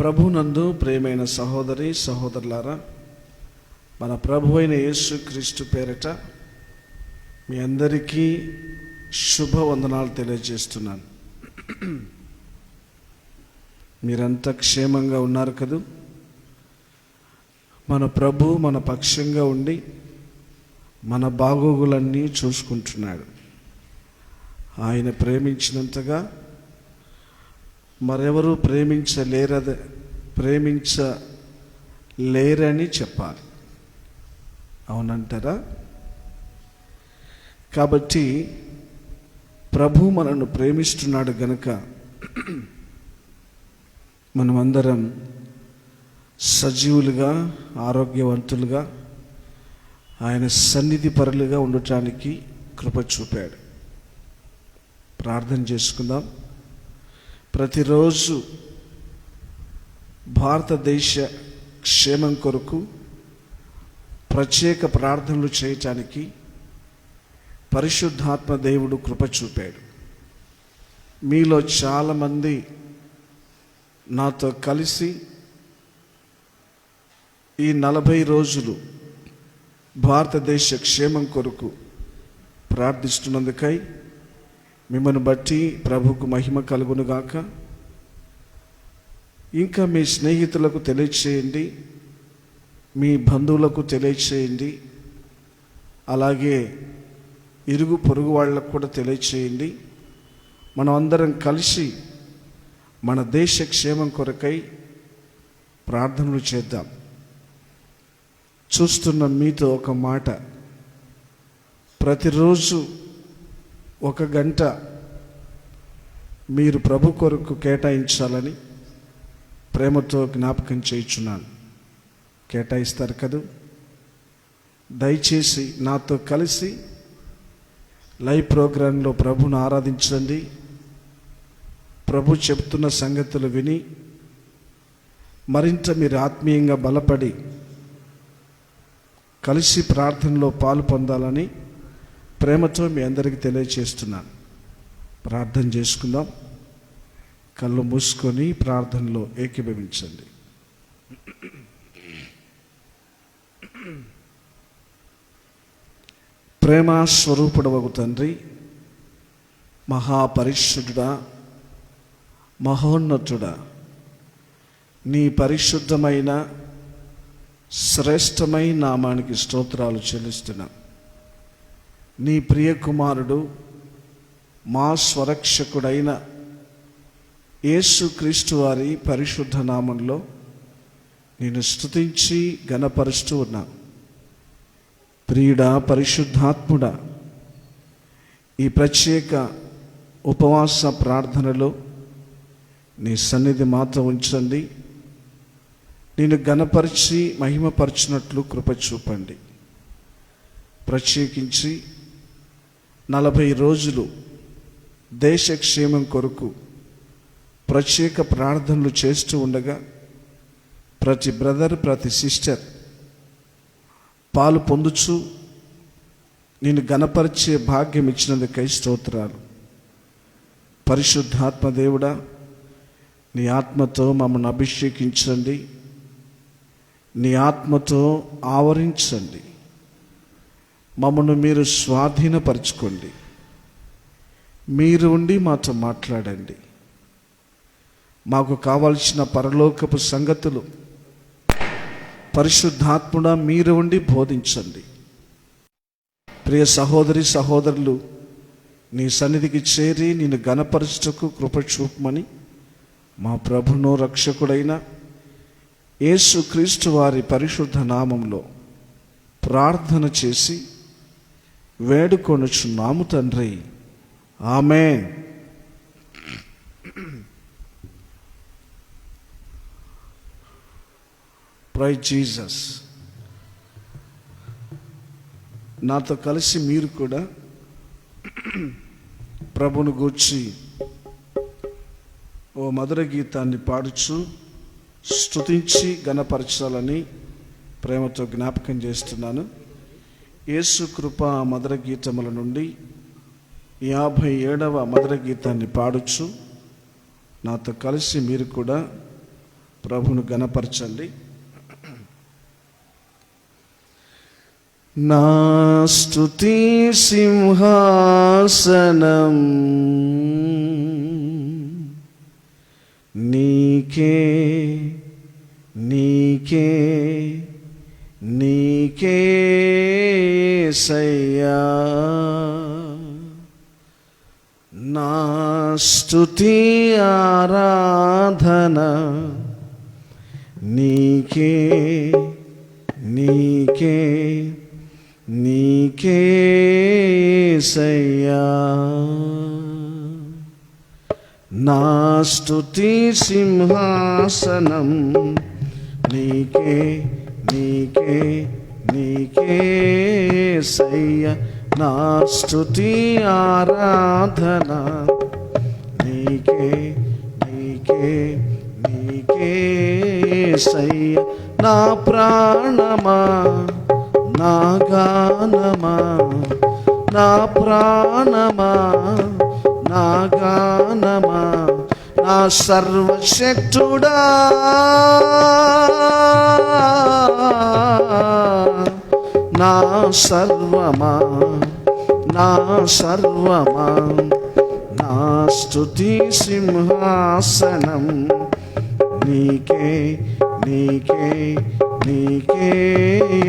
ప్రభునందు ప్రియమైన సహోదరి సహోదరులారా, మన ప్రభు అయిన యేసుక్రీస్తు పేరిట మీ అందరికీ శుభవందనాలు తెలియజేస్తున్నాను. మీరంతా క్షేమంగా ఉన్నారు కదూ? మన ప్రభు మన పక్షంగా ఉండి మన బాగోగులన్నీ చూసుకుంటున్నాడు. ఆయన ప్రేమించినంతగా మరెవరూ ప్రేమించలేరని చెప్పాలి. అవునంటారా? కాబట్టి ప్రభు మనను ప్రేమిస్తున్నాడు గనుక మనమందరం సజీవులుగా, ఆరోగ్యవంతులుగా, ఆయన సన్నిధి పరులుగా ఉండటానికి కృప చూపాడు. ప్రార్థన చేసుకుందాం. ప్రతిరోజు భారతదేశ క్షేమం కొరకు ప్రత్యేక ప్రార్థనలు చేయటానికి పరిశుద్ధాత్మ దేవుడు కృప చూపాడు. మీలో చాలామంది నాతో కలిసి ఈ 40 రోజులు భారతదేశ క్షేమం కొరకు ప్రార్థిస్తున్నందుకై మిమ్మల్ని బట్టి ప్రభువుకు మహిమ కలుగునుగాక. ఇంకా మీ స్నేహితులకు తెలియచేయండి, మీ బంధువులకు తెలియచేయండి, అలాగే ఇరుగు పొరుగు వాళ్ళకు కూడా తెలియచేయండి. మనం అందరం కలిసి మన దేశ క్షేమం కొరకై ప్రార్థనలు చేద్దాం. చూస్తున్న మీతో ఒక మాట, ప్రతిరోజు 1 గంట మీరు ప్రభు కొరకు కేటాయించాలని ప్రేమతో జ్ఞాపకం చేయుచున్నాను. కేటాయిస్తారు కదూ? దయచేసి నాతో కలిసి లైవ్ ప్రోగ్రాంలో ప్రభుని ఆరాధించండి. ప్రభు చెప్తున్న సంగతులు విని మరింత మీరు ఆత్మీయంగా బలపడి కలిసి ప్రార్థనలో పాలు పొందాలని ప్రేమతో మీ అందరికీ తెలియచేస్తున్నాను. ప్రార్థన చేసుకుందాం. కళ్ళు మూసుకొని ప్రార్థనలో ఏకీభవించండి. ప్రేమ స్వరూపుడవగు తండ్రి, మహాపరిశుద్ధుడా, మహోన్నతుడా, నీ పరిశుద్ధమైన శ్రేష్టమైన నామానికి స్తోత్రాలు చెల్లిస్తున్నాం. నీ ప్రియ కుమారుడు, మా స్వరక్షకుడైన యేసుక్రీస్తు వారి పరిశుద్ధ నామంలో నేను స్తుతించి ఘనపరుస్తూ ఉన్నా. ప్రియుడా, పరిశుద్ధాత్ముడా, ఈ ప్రత్యేక ఉపవాస ప్రార్థనలో నీ సన్నిధి మాతో ఉంచండి. నేను ఘనపరిచి మహిమపరచినట్లు కృప చూపండి. ప్రత్యేకించి 40 రోజులు దేశ క్షేమం కొరకు ప్రత్యేక ప్రార్థనలు చేస్తూ ఉండగా ప్రతి బ్రదర్, ప్రతి సిస్టర్ పాలు పొందుచు నేను ఘనపరిచే భాగ్యం ఇచ్చినందుకై స్తోత్రాలు. పరిశుద్ధాత్మ దేవుడా, నీ ఆత్మతో మమ్మల్ని అభిషేకించండి, నీ ఆత్మతో ఆవరించండి, మమ్మల్ని మీరు స్వాధీనపరచుకోండి. మీరు ఉండి మాతో మాట్లాడండి. మాకు కావాల్సిన పరలోకపు సంగతులు పరిశుద్ధాత్ముడా మీరు ఉండి బోధించండి. ప్రియ సహోదరి సహోదరులు నీ సన్నిధికి చేరి నేను ఘనపరచుటకు కృప చూపమని మా ప్రభును రక్షకుడైన యేసుక్రీస్తు వారి పరిశుద్ధ నామంలో ప్రార్థన చేసి వేడుకొనుచున్నాము తండ్రి. ఆమేన్. Praise Jesus. నాతో కలిసి మీరు కూడా ప్రభును గూర్చి ఓ మధుర గీతాన్ని పాడుచు స్తుతించి ఘనపరచాలని ప్రేమతో జ్ఞాపకం చేస్తున్నాను. యేసు కృప మధుర గీతముల నుండి 57వ మధుర గీతాన్ని పాడుచు నాతో కలిసి మీరు కూడా ప్రభును ఘనపరచండి. నా స్తుతి సింహాసనం నీకే నీకే నీకే యేసయ్యా. నా స్తుతి ఆరాధన నీకే నీకే నీకే యేసయ్యా. నా స్తుతి సింహాసనం నీకే నీకే నీకే యేసయ్యా. నా స్తుతి ఆరాధన నీకే నీకే నీకే యేసయ్యా. నా ప్రాణమా నా గానమా, నా ప్రాణమా నా గానమా, నా సర్వశక్తుడా నా సర్వమా నా సర్వమా. నా స్తుతి సింహాసనం నీకే నీకే నీకే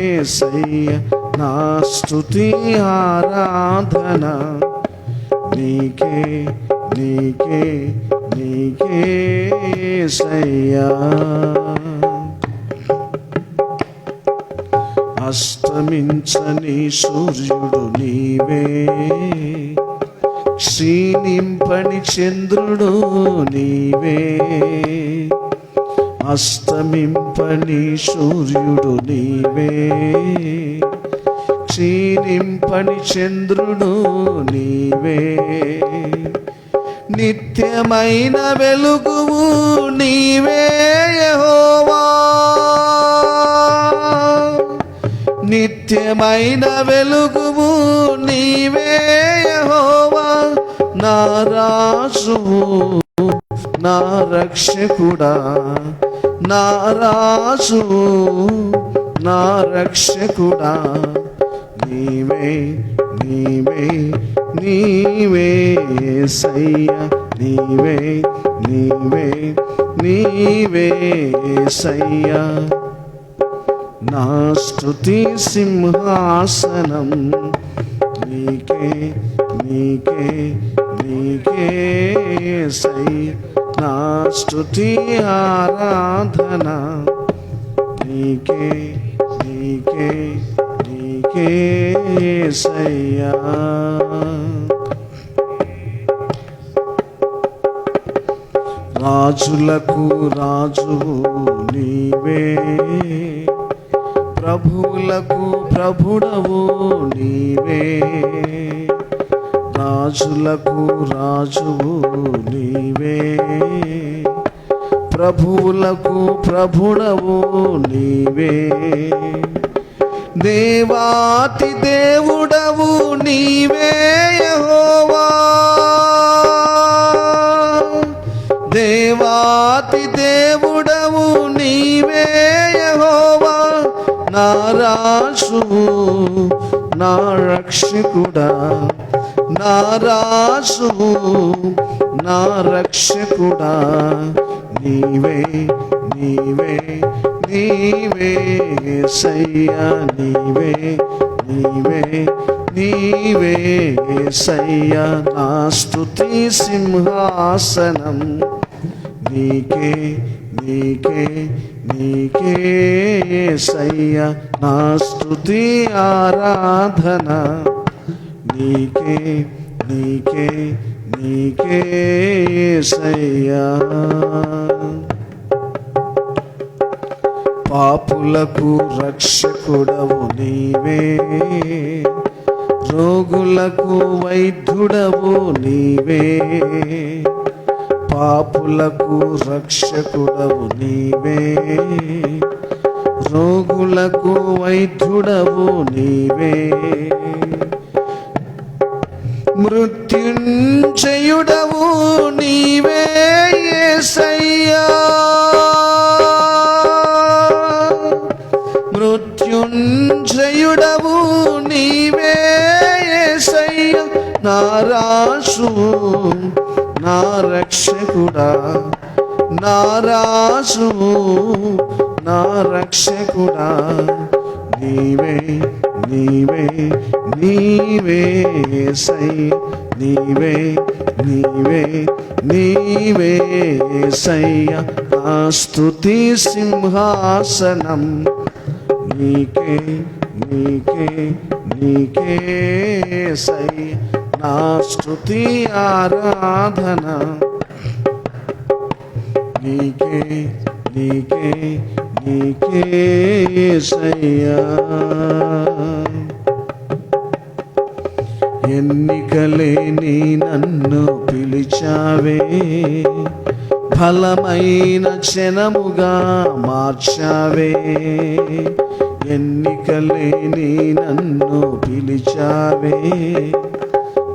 యేసయ్యా. నా స్తుతి ఆరాధన నీకే నీకే నీకే యేసయ్యా. అస్తమించని సూర్యుడు నీవే, క్షీణింపని చంద్రుడు నీవే. అస్తమింపని సూర్యుడు నీవే, క్షీణింపని చంద్రుడు నీవే. నిత్యమైన వెలుగువు నీవే యెహోవా, నిత్యమైన వెలుగువు నీవే యెహోవా. నా రాజు నా రక్షకుడా, నా రాజు నా రక్షకుడా. నీవే నీవే నీవే యేసయ్యా. నీవే నీవే నీవే యేసయ్యా. నా స్తుతి సింహాసనం నీకే నీకే నీకే యేసయ్యా. నా స్తుతి ఆరాధన నీకే నీకే నీకే యేసయ్యా. రాజులకు రాజువు నీవే, ప్రభువులకు ప్రభుడవు నీవే. రాజులకు రాజువు నీవే, ప్రభువులకు ప్రభుడవు నీవే. దేవాతి దేవుడవు నీవే యెహోవా, దేవాతి దేవుడవు నీవే యెహోవా. నా రాజు నా రక్షకుడా, నా రాజు నా రక్షకుడా. నీవే నీవే నీవే యేసయ్యా. నీవే నీవే నీవే యేసయ్యా. నా స్తుతి సింహాసనం నీకే నీకే నీకే యేసయ్యా. నా స్తుతి ఆరాధన నీకే నీకే నీకే యేసయ్యా. పాపులకు రక్షకుడవు నీవే, రోగులకు వైద్యుడవు నీవే. పాపులకు రక్షకుడవు నీవే, రోగులకు వైద్యుడవు నీవే. మృత్యుంజయుడవు నీవే యేసయ్యా, రాజు నా రక్షకుడా, నా రాజు నా రక్షకుడా, నీవే నీవే నీవే యేసయ్యా, నీవే నీవే నీవే యేసయ్యా. నా స్తుతి సింహాసనం నీకే నీకే నీకే యేసయ్యా. నా స్తుతి ఆరాధన నీకే నీకే నీకే యేసయ్యా. ఎన్నికలేని నన్ను పిలిచావే, ఫలమైన జనముగా మార్చావే. ఎన్నికలేని నన్ను పిలిచావే,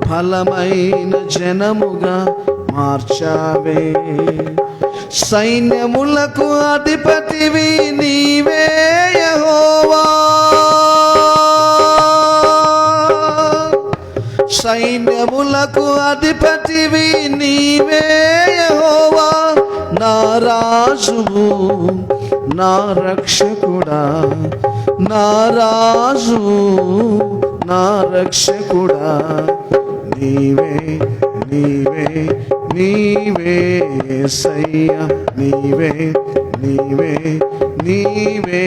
ఫలమైన జనముగా మార్చావే. సైన్యములకు అధిపతివి నీవే యెహోవా, సైన్యములకు అధిపతివి నీవే యెహోవా. నా రాజువు నా రక్షకుడా, నా రాజు నా రక్షకుడా, నీవే నీవే నీవే యేసయ్యా, నీవే నీవే నీవే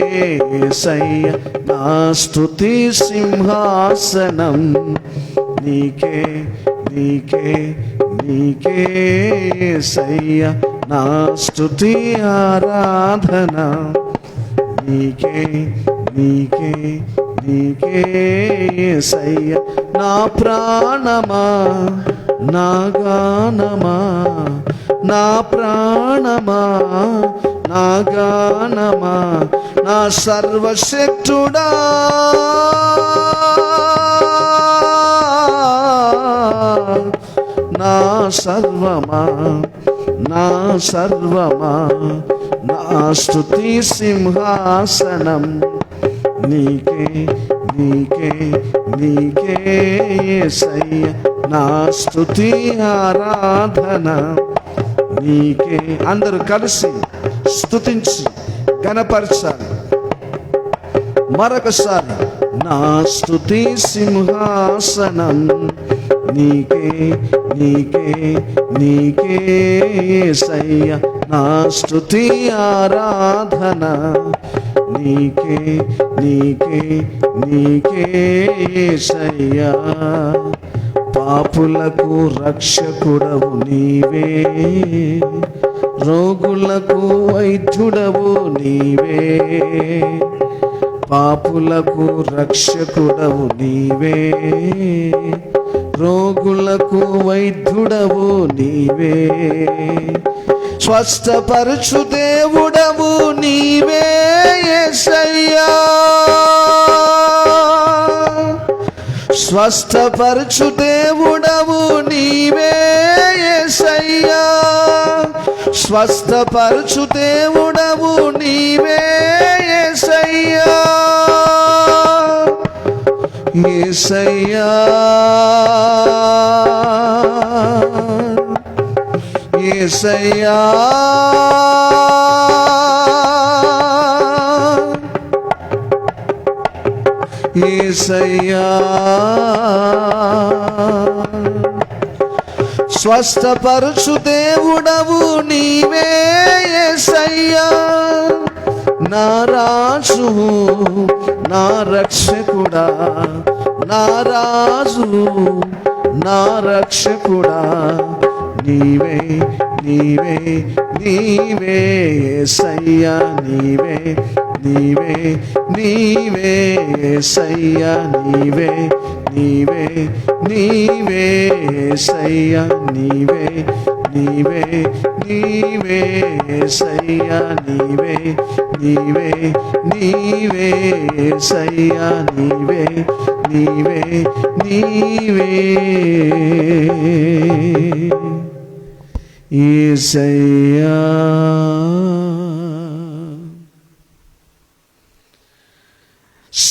యేసయ్యా. నా స్తుతి సింహాసనం నీకే నీకే నీకే యేసయ్యా. నా స్తుతి ఆరాధన నీకే నీకే నీకే యేసయ్యా. నా ప్రాణమా నా గానమా, నా ప్రాణమా నా గానమా, నా సర్వశక్తుడా, నా సర్వమా నా సర్వమా, నా స్తుతి సింహాసనం నీకే నీకే నీకే యేసయ్యా. నా స్తుతి ఆరాధన నీకే. అందరూ కలిసి స్తుతించి ఘనపరచాలి. మరొకసారి నా స్తుతి సింహాసనం నీకే నీకే నీకే యేసయ్యా. నా స్తుతి ఆరాధన నీకే నీకే నీకే యేసయ్యా. పాపులకు రక్షకుడవు నీవే, రోగులకు వైద్యుడవు నీవే. పాపులకు రక్షకుడవు నీవే, రోగులకు వైద్యుడవు నీవే. స్వస్థపరచు దేవుడవు నీవే యేసయ్యా, స్వస్థపరచు దేవుడవు నీవే యేసయ్యా, స్వస్థపరచు దేవుడవు నీవే యేసయ్యా. యేసయ్యా యేసయ్యా యేసయ్యా. స్వస్థపరచు దేవుడవు నీవే యేసయ్యా. నా రాజు నా రక్షకుడా, నా రాజు నా రక్షకుడా, నీవే నీవే నీవే యేసయ్యా. నీవే నీవే నీవే యేసయ్యా. నీవే నీవే నీవే యేసయ్యా. నీవే నీవే నీవే యేసయ్యా. నీవే నీవే నీవే యేసయ్యా. నీవే నీవే నీవే యేసయ్యా.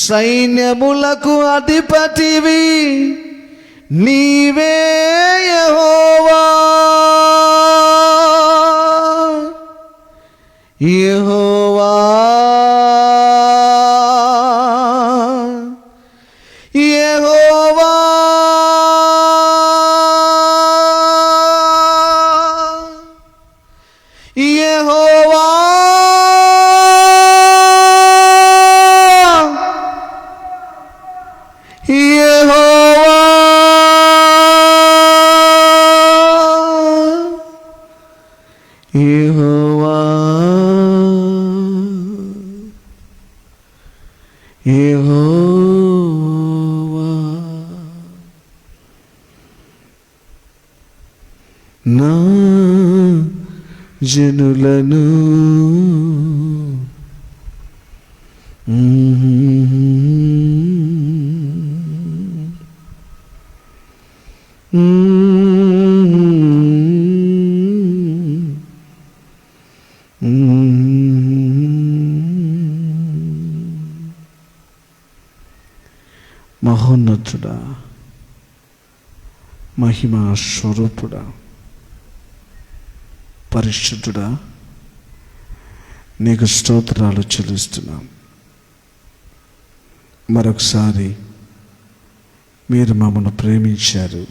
సైన్యములకు అధిపతివి నీవే యెహోవా, యెహోవా, యెహోవా, యెహోవా, యెహోవా, యెహోవా, యెహోవా, నా జనులను మహోన్నతుడా, మహిమా స్వరూపుడా, పరిశుద్ధుడా, నీకు స్తోత్రాలు చెల్లిస్తున్నాం. మరొకసారి మీరు మమ్మల్ని ప్రేమించారు,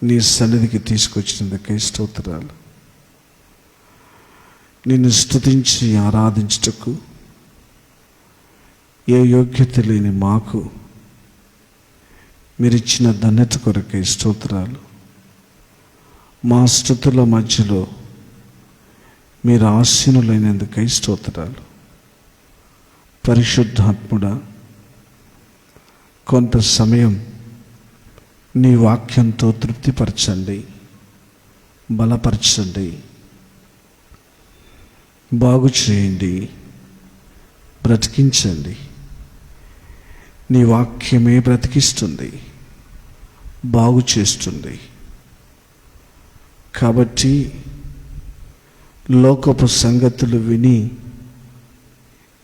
నీ సన్నిధికి తీసుకొచ్చినందుకే స్తోత్రాలు. నిన్ను స్తుతించి ఆరాధించుటకు ఏ యోగ్యత లేని మాకు మీరిచ్చిన ధన్యత కొరకే స్తోత్రాలు. మా స్తుతుల మధ్యలో మీరు ఆసీనులైనందుకై స్తోత్రాలు. పరిశుద్ధాత్ముడా, కొంత సమయం నీ వాక్యంతో తృప్తిపరచండి, బలపరచండి, బాగు చేయండి, బ్రతికించండి. నీ వాక్యమే బ్రతికిస్తుంది, బాగు చేస్తుంది. కాబట్టి లోకపు సంగతులు విని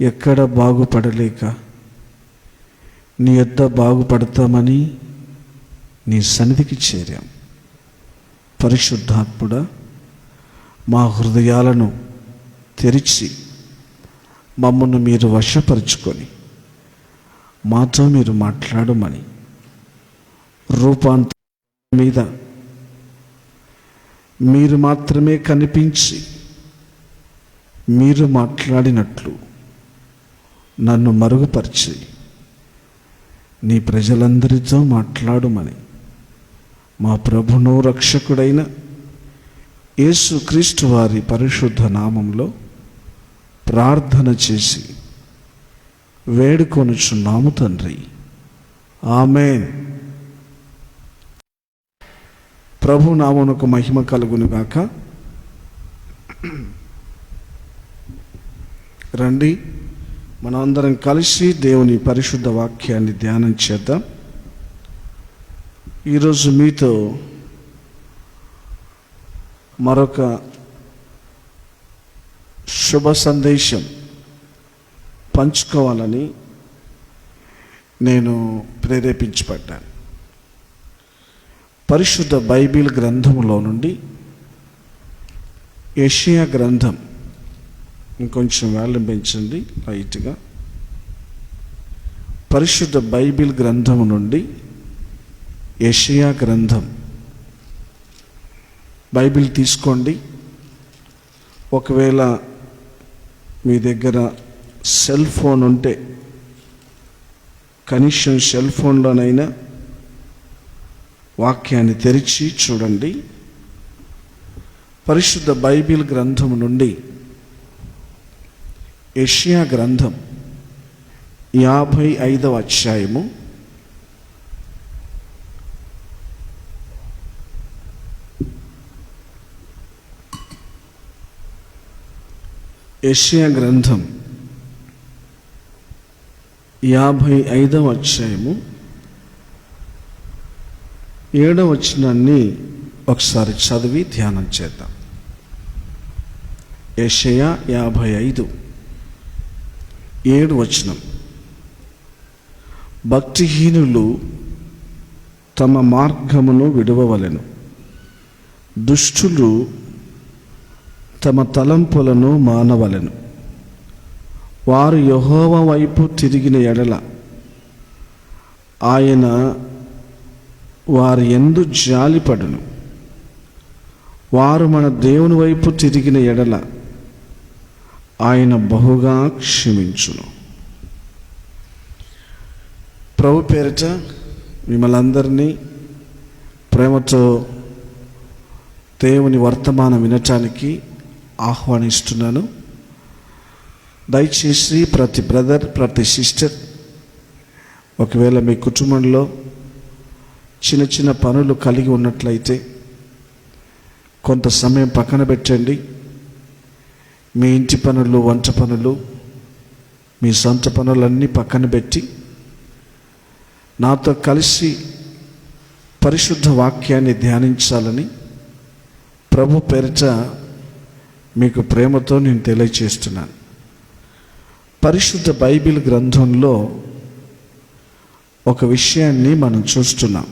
ఎక్కడ బాగుపడలేక నీ యొద్ద బాగుపడతామని నీ సన్నిధికి చేరాం. పరిశుద్ధాత్ముడా, మా హృదయాలను తెరిచి మమ్మల్ని మీరు వశపరుచుకొని మాతో మీరు మాట్లాడమని, రూపాంతరం మీద మీరు మాత్రమే కనిపించి మీరు మాట్లాడినట్లు నన్ను మరుగుపరిచి నీ ప్రజలందరితో మాట్లాడమని మా ప్రభును రక్షకుడైన యేసుక్రీస్తు వారి పరిశుద్ధ నామంలో ప్రార్థన చేసి వేడుకొనుచున్నాము తండ్రి, ఆమేన్. ప్రభు నామమునకు మహిమ కలుగును గాక. రండి, మనందరం కలిసి దేవుని పరిశుద్ధ వాక్యాన్ని ధ్యానం చేద్దాం. ఈరోజు మీతో మరొక శుభ సందేశం పంచుకోవాలని నేను ప్రేరేపించబడ్డాను. పరిశుద్ధ బైబిల్ గ్రంథములో నుండి యెషయా గ్రంథం, ఇంకొంచెం వాల్యూమ్ పెంచండి లైట్గా. పరిశుద్ధ బైబిల్ గ్రంథము నుండి యెషయా గ్రంథం. బైబిల్ తీసుకోండి. ఒకవేళ మీ దగ్గర సెల్ ఫోన్ ఉంటే కనీసం సెల్ ఫోన్లోనైనా వాక్యాన్ని తెరిచి చూడండి. పరిశుద్ధ బైబిల్ గ్రంథం నుండి యెషయా గ్రంథం 55వ అధ్యాయము యెషయా గ్రంథం 55వ అధ్యాయము 7వ వచనాన్ని ఒకసారి చదివి ధ్యానం చేద్దాం. యెషయా 55 7వ వచనం. భక్తిహీనులు తమ మార్గమును విడువవలెను. దుష్టులు తమ తలంపులను మానవలెను. వారు యెహోవా వైపు తిరిగిన ఎడల ఆయన వారి యందు జాలిపడును. వారు మన దేవుని వైపు తిరిగిన ఎడల ఆయన బహుగా క్షమించును. ప్రభు పేరిట మిమ్మల్ని అందరినీ ప్రేమతో దేవుని వర్తమానం వినటానికి ఆహ్వానిస్తున్నాను. దయచేసి ప్రతి బ్రదర్, ప్రతి సిస్టర్, ఒకవేళ మీ కుటుంబంలో చిన్న చిన్న పనులు కలిగి ఉన్నట్లయితే కొంత సమయం పక్కన పెట్టండి. మీ ఇంటి పనులు, వంట పనులు, మీ సొంత పనులన్నీ పక్కన పెట్టి నాతో కలిసి పరిశుద్ధ వాక్యాన్ని ధ్యానించాలని ప్రభు పేరిట మీకు ప్రేమతో నేను తెలియచేస్తున్నాను. పరిశుద్ధ బైబిల్ గ్రంథంలో ఒక విషయాన్ని మనం చూస్తున్నాం.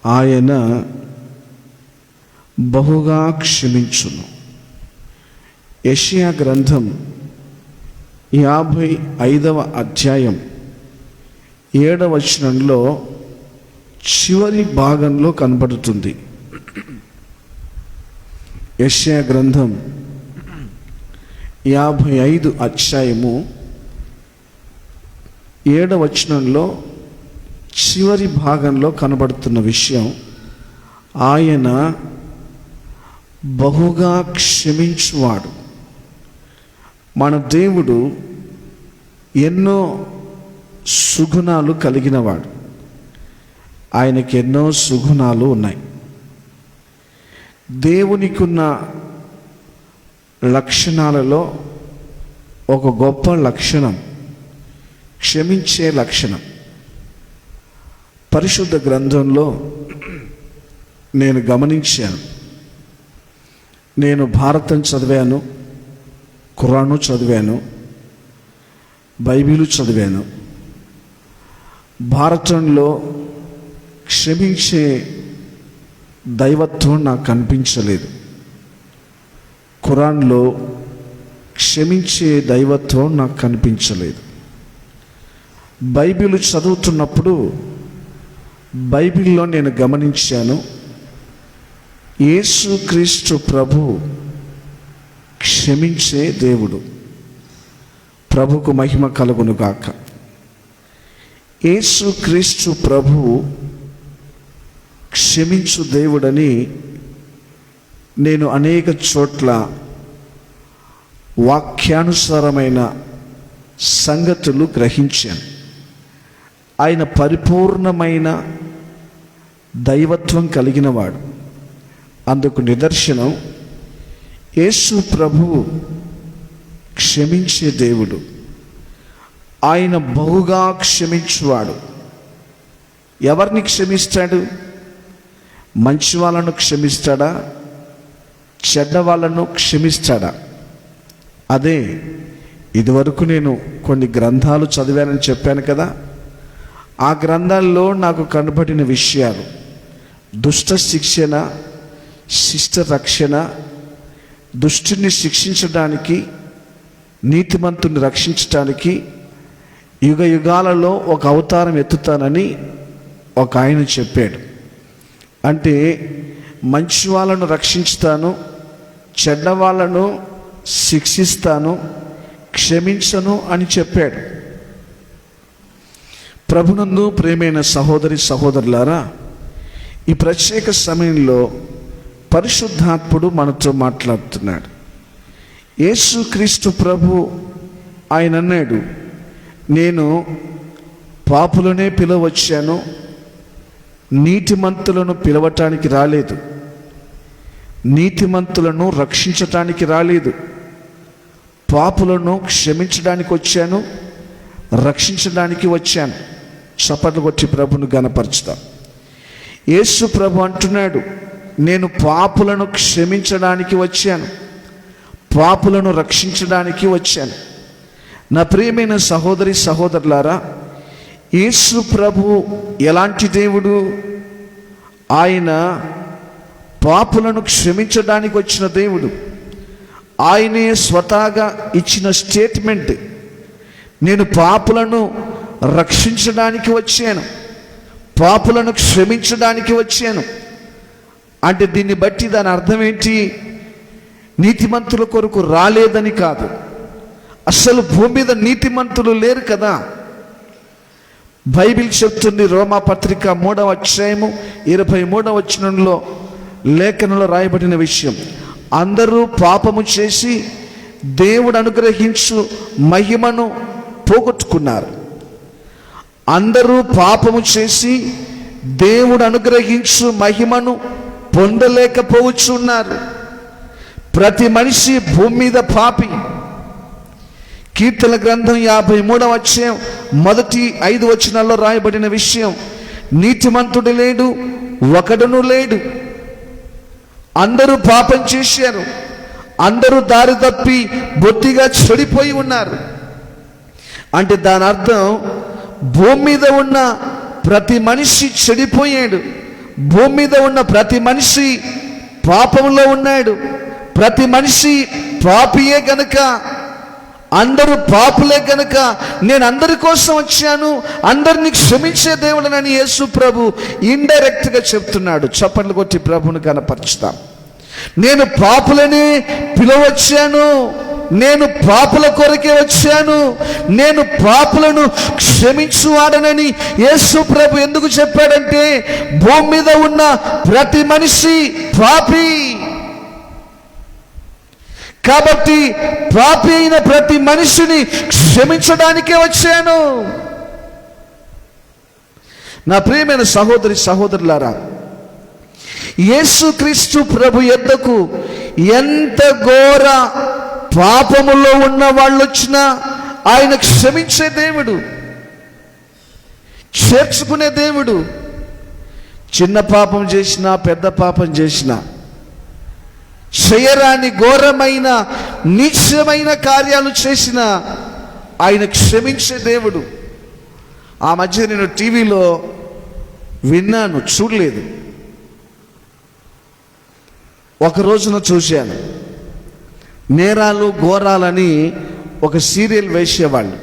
ఆయన బహుగా క్షమించును. యెషయా గ్రంథం 55వ అధ్యాయం 7వ వచనంలో చివరి భాగంలో కనబడుతుంది. యెషయా గ్రంథం 55 అధ్యాయము 7వ వచనంలో చివరి భాగంలో కనబడుతున్న విషయం, ఆయన బహుగా క్షమించువాడు. మన దేవుడు ఎన్నో సుగుణాలు కలిగినవాడు. ఆయనకి ఎన్నో సుగుణాలు ఉన్నాయి. దేవునికున్న లక్షణాలలో ఒక గొప్ప లక్షణం క్షమించే లక్షణం. పరిశుద్ధ గ్రంథంలో నేను గమనించాను. నేను భారతం చదివాను, ఖురాను చదివాను, బైబిలు చదివాను. భారతంలో క్షమించే దైవత్వం నాకు కనిపించలేదు. ఖురాన్లో క్షమించే దైవత్వం నాకు కనిపించలేదు. బైబిల్ చదువుతున్నప్పుడు బైబిల్లో నేను గమనించాను, యేసుక్రీస్తు ప్రభు క్షమించే దేవుడు. ప్రభుకు మహిమ కలుగును గాక. యేసుక్రీస్తు ప్రభు క్షమించు దేవుడని నేను అనేక చోట్ల వాక్యానుసారమైన సంగతులు గ్రహించాను. ఆయన పరిపూర్ణమైన దైవత్వం కలిగినవాడు. అందుకు నిదర్శనం యేసు ప్రభువు క్షమించే దేవుడు. ఆయన బహుగా క్షమించువాడు. ఎవరిని క్షమిస్తాడు? మంచి వాళ్ళను క్షమిస్తాడా? చెడ్డ వాళ్ళను క్షమిస్తాడా? అదే ఇదివరకు నేను కొన్ని గ్రంథాలు చదివానని చెప్పాను కదా. ఆ గ్రంథాల్లో నాకు కనబడిన విషయాలు దుష్ట శిక్షణ, శిష్ట రక్షణ, దుష్టుని శిక్షించడానికి, నీతిమంతుని రక్షించడానికి యుగ యుగాలలో ఒక అవతారం ఎత్తుతానని ఒక ఆయన చెప్పాడు. అంటే మంచి వాళ్ళను రక్షించుతాను, చెడ్డ వాళ్ళను శిక్షిస్తాను, క్షమించను అని చెప్పాడు. ప్రభునందు ప్రియమైన సహోదరి సహోదరులారా, ఈ ప్రత్యేక సమయంలో పరిశుద్ధాత్ముడు మనతో మాట్లాడుతున్నాడు. యేసుక్రీస్తు ప్రభు ఆయన అన్నాడు, నేను పాపులనే పిలవచ్చాను, నీతిమంతులను పిలవటానికి రాలేదు, నీతిమంతులను రక్షించటానికి రాలేదు, పాపులను క్షమించడానికి వచ్చాను, రక్షించడానికి వచ్చాను. చప్పట్లు కొట్టి ప్రభును గణపరుచుతాం. యేసు ప్రభు అంటున్నాడు, నేను పాపులను క్షమించడానికి వచ్చాను, పాపులను రక్షించడానికి వచ్చాను. నా ప్రియమైన సహోదరి సహోదరులారా, యేసు ప్రభు ఎలాంటి దేవుడు? ఆయన పాపులను క్షమించడానికి వచ్చిన దేవుడు. ఆయనే స్వతహాగా ఇచ్చిన స్టేట్మెంట్, నేను పాపులను రక్షించడానికి వచ్చాను, పాపులను క్షమించడానికి వచ్చాను అంటే దీన్ని బట్టి దాని అర్థం ఏంటి? నీతిమంతుల కొరకు రాలేదని కాదు. అసలు భూమి మీద నీతిమంతులు లేరు కదా. బైబిల్ చెప్తుంది, రోమాపత్రిక 3వ అధ్యాయము 23వ వచనంలో లేఖనంలో రాయబడిన విషయం, అందరూ పాపము చేసి దేవుడు అనుగ్రహించు మహిమను పోగొట్టుకున్నారు. అందరూ పాపము చేసి దేవుడు అనుగ్రహించు మహిమను పొందలేకపోవచ్చున్నారు. ప్రతి మనిషి భూమి మీద పాపి. కీర్తన గ్రంథం 53వ అధ్యాయం మొదటి 5 వచనాల్లో రాయబడిన విషయం, నీతిమంతుడు లేడు, ఒకడును లేడు, అందరూ పాపం చేశారు, అందరూ దారి తప్పి బొత్తిగా చెడిపోయి ఉన్నారు. అంటే దాని అర్థం భూమి మీద ఉన్న ప్రతి మనిషి చెడిపోయాడు, భూమి మీద ఉన్న ప్రతి మనిషి పాపంలో ఉన్నాడు, ప్రతి మనిషి పాపియే గనుక, అందరూ పాపులే గనుక నేను అందరి కోసం వచ్చాను, అందరినీ క్షమించే దేవుడనని యేసు ప్రభు ఇండైరెక్ట్గా చెప్తున్నాడు. చప్పట్లు కొట్టి ప్రభుని కనపరుచుతాం. నేను పాపులని పిలవచ్చాను, నేను పాపుల కొరకే వచ్చాను, నేను పాపులను క్షమించువాడనని యేసు ప్రభు ఎందుకు చెప్పాడంటే భూమి మీద ఉన్న ప్రతి మనిషి పాపి. కాబట్టి పాపి అయిన ప్రతి మనిషిని క్షమించడానికే వచ్చాను. నా ప్రియమైన సహోదరి సహోదరులారా, యేసుక్రీస్తు ప్రభు యొద్దకు ఎంత ఘోర పాపములో ఉన్న వాళ్ళు వచ్చినా ఆయన క్షమించే దేవుడు, చేర్చుకునే దేవుడు. చిన్న పాపం చేసినా పెద్ద పాపం చేసినా, చేయరాని ఘోరమైన నీచమైన కార్యాలు చేసిన ఆయన క్షమించే దేవుడు. ఆ మధ్య నేను టీవీలో విన్నాను, చూడలేదు, ఒక రోజున చూశాను. నేరాలు ఘోరాలని ఒక సీరియల్ వేసేవాళ్ళు,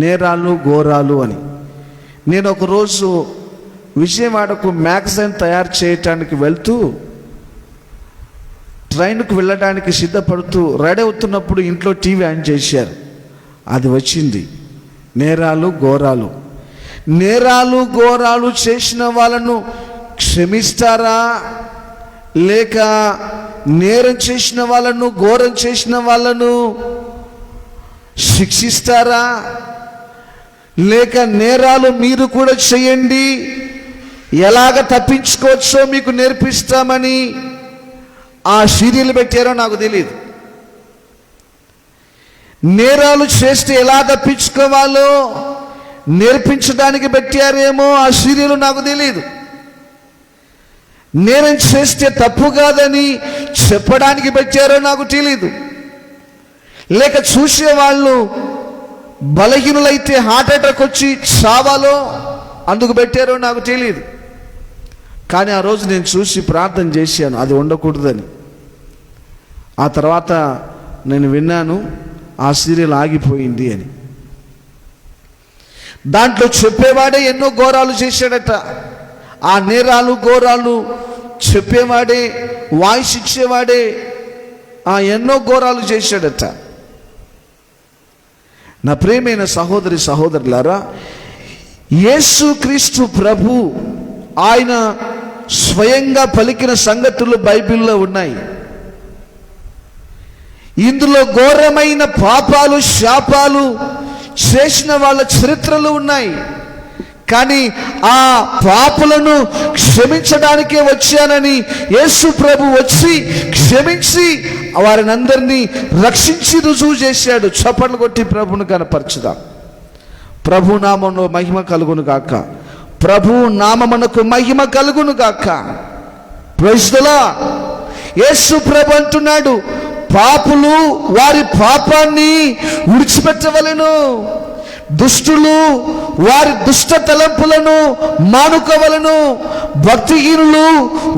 నేరాలు ఘోరాలు అని. నేను ఒకరోజు విజయవాడకు మ్యాగజైన్ తయారు చేయటానికి వెళ్తూ ట్రైన్కు వెళ్ళడానికి సిద్ధపడుతూ రెడీ అవుతున్నప్పుడు ఇంట్లో టీవీ ఆన్ చేశారు. అది వచ్చింది, నేరాలు ఘోరాలు. నేరాలు ఘోరాలు చేసిన వాళ్ళను క్షమిస్తారా, లేక నేరం చేసిన వాళ్ళను, ఘోరం చేసిన వాళ్ళను శిక్షిస్తారా, లేక నేరాలు మీరు కూడా చేయండి, ఎలాగ తప్పించుకోవచ్చో మీకు నేర్పిస్తామని ఆ సీరియల్ పెట్టారో నాకు తెలియదు. నేరాలు చేస్తే ఎలా తప్పించుకోవాలో నేర్పించడానికి పెట్టారేమో ఆ సీరియల్, నాకు తెలియదు. నేరం చేస్తే తప్పు కాదని చెప్పడానికి పెట్టారో నాకు తెలియదు, లేక చూసేవాళ్ళు బలహీనులైతే హార్ట్ అటాక్ వచ్చి చావాలో అందుకు పెట్టారో నాకు తెలియదు. కానీ ఆ రోజు నేను చూసి ప్రార్థన చేశాను, అది ఉండకూడదని. ఆ తర్వాత నేను విన్నాను ఆ సీరియల్ ఆగిపోయింది అని. దాంట్లో చెప్పేవాడే ఎన్నో ఘోరాలు చేశాడట. ఆ నేరాలు ఘోరాలు చెప్పేవాడే, వాయిస్ ఇచ్చేవాడే ఎన్నో ఘోరాలు చేశాడట. నా ప్రియమైన సహోదరి సహోదరులారా, యేసుక్రీస్తు ప్రభు ఆయన స్వయంగా పలికిన సంగతులు బైబిల్లో ఉన్నాయి. ఇందులో ఘోరమైన పాపాలు, శాపాలు చేసిన వాళ్ళ చరిత్రలు ఉన్నాయి. కానీ ఆ పాపులను క్షమించడానికే వచ్చానని యేసు ప్రభు వచ్చి క్షమించి వారిని అందరినీ రక్షించి రుజువు చేశాడు. చప్పట్లు కొట్టి ప్రభును కనపరచుదాం. ప్రభు నామములో మహిమ కలుగును గాక, ప్రభు నామమునకు మహిమ కలుగును గాక. Praise the Lord. యేసు ప్రభు అంటున్నాడు, పాపులు వారి పాపాన్ని విడిచిపెట్టవలెను, దుష్టులు వారి దుష్ట తలంపులను మానుకోవలను. భక్తిహీనులు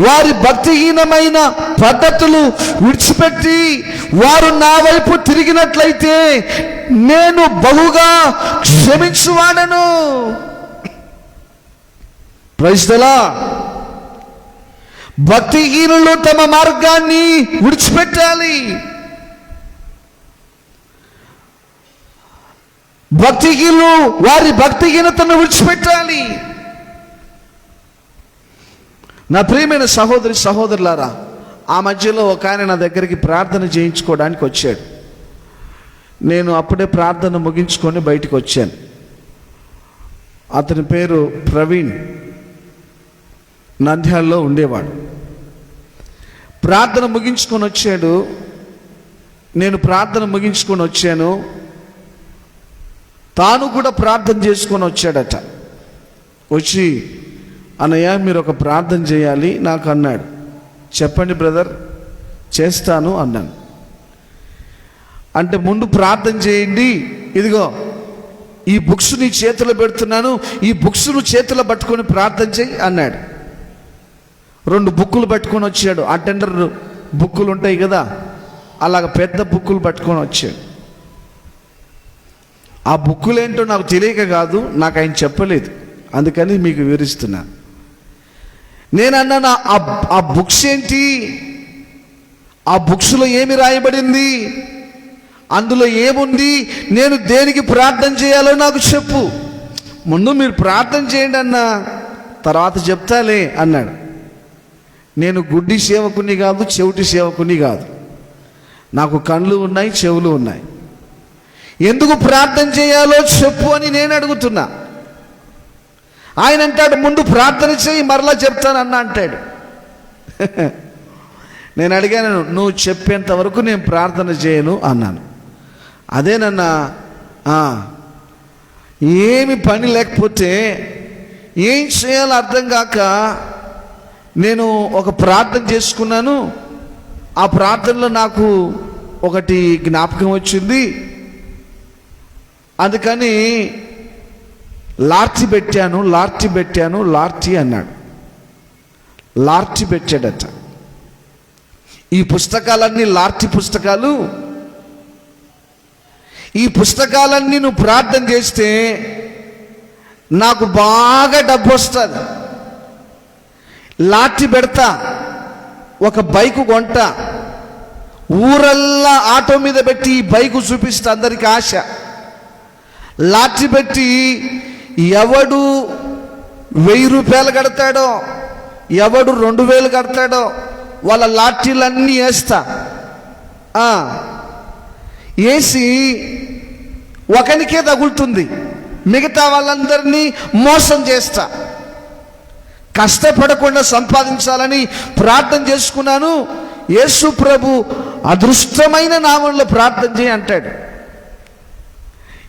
వారి భక్తిహీనమైన పద్ధతులు విడిచిపెట్టి వారు నా వైపు తిరిగినట్లయితే నేను బహుగా క్షమించువాడను. Praise the lord. భక్తిహీనులు తమ మార్గాన్ని విడిచిపెట్టాలి. భక్తిహీనులు వారి భక్తిహీనతను విడిచిపెట్టాలి. నా ప్రియమైన సహోదరి సహోదరులారా, ఆ మధ్యలో ఒక ఆయన నా దగ్గరికి ప్రార్థన చేయించుకోవడానికి వచ్చాడు. నేను అప్పుడే ప్రార్థన ముగించుకొని బయటికి వచ్చాను. అతని పేరు ప్రవీణ్, నంద్యాలలో ఉండేవాడు. ప్రార్థన ముగించుకొని వచ్చాడు. నేను ప్రార్థన ముగించుకొని వచ్చాను. తాను కూడా ప్రార్థన చేసుకొని వచ్చాడట. వచ్చి, అన్నయ్య మీరు ఒక ప్రార్థన చేయాలి నాకు అన్నాడు. చెప్పండి బ్రదర్, చేస్తాను అన్నాను. అంటే ముందు ప్రార్థన చేయండి, ఇదిగో ఈ బుక్స్ నీ చేతిలో పెడుతున్నాను, ఈ బుక్స్ నువ్వు చేతిలో పట్టుకొని ప్రార్థన చేయి అన్నాడు. 2 బుక్కులు పట్టుకొని వచ్చాడు. అటెండర్ బుక్కులు ఉంటాయి కదా, అలాగ పెద్ద బుక్కులు పట్టుకొని వచ్చాడు. ఆ బుక్కులు ఏంటో నాకు తెలియక కాదు, నాకు ఆయన చెప్పలేదు, అందుకని మీకు వివరిస్తున్నా. నేను అన్నాను, ఆ బుక్స్ ఏంటి, ఆ బుక్స్లో ఏమి రాయబడింది, అందులో ఏముంది, నేను దేనికి ప్రార్థన చేయాలో నాకు చెప్పు. ముందు మీరు ప్రార్థన చేయండి అన్నా, తర్వాత చెప్తాలే అన్నాడు. నేను గుడ్డి సేవకుని కాదు, చెవిటి సేవకుని కాదు. నాకు కళ్ళు ఉన్నాయి, చెవులు ఉన్నాయి. ఎందుకు ప్రార్థన చేయాలో చెప్పు అని నేను అడుగుతున్నా. ఆయన అంటాడు, ముందు ప్రార్థన చేయి మరలా చెప్తానన్నా అంటాడు. నేను అడిగాను, నువ్వు చెప్పేంత వరకు నేను ప్రార్థన చేయను అన్నాను. అదేనన్నా, ఏమి పని లేకపోతే ఏం చేయాలో అర్థం కాక నేను ఒక ప్రార్థన చేసుకున్నాను. ఆ ప్రార్థనలో నాకు ఒకటి జ్ఞాపకం వచ్చింది. అందుకని లార్చి పెట్టాను అన్నాడు. లార్చి పెట్టాడట. ఈ పుస్తకాలన్నీ లార్చి పుస్తకాలు. ఈ పుస్తకాలన్నీ నువ్వు ప్రార్థన చేస్తే నాకు బాగా డబ్బు వస్తుంది. లార్చి పెడతా, ఒక బైకు కొంటా, ఊరల్లా ఆటో మీద పెట్టి ఈ బైకు చూపిస్తా, అందరికి ఆశ. లార్చి పెట్టి ఎవడు 1000 రూపాయలు కడతాడో, ఎవడు 2000 కడతాడో వాళ్ళ లాఠీలన్నీ వేస్తా. వేసి ఒకనికే తగులుతుంది, మిగతా వాళ్ళందరినీ మోసం చేస్తా. కష్టపడకుండా సంపాదించాలని ప్రార్థన చేసుకున్నాను. యేసు ప్రభు అదృష్టమైన నామంలో ప్రార్థన చేయి అంటాడు.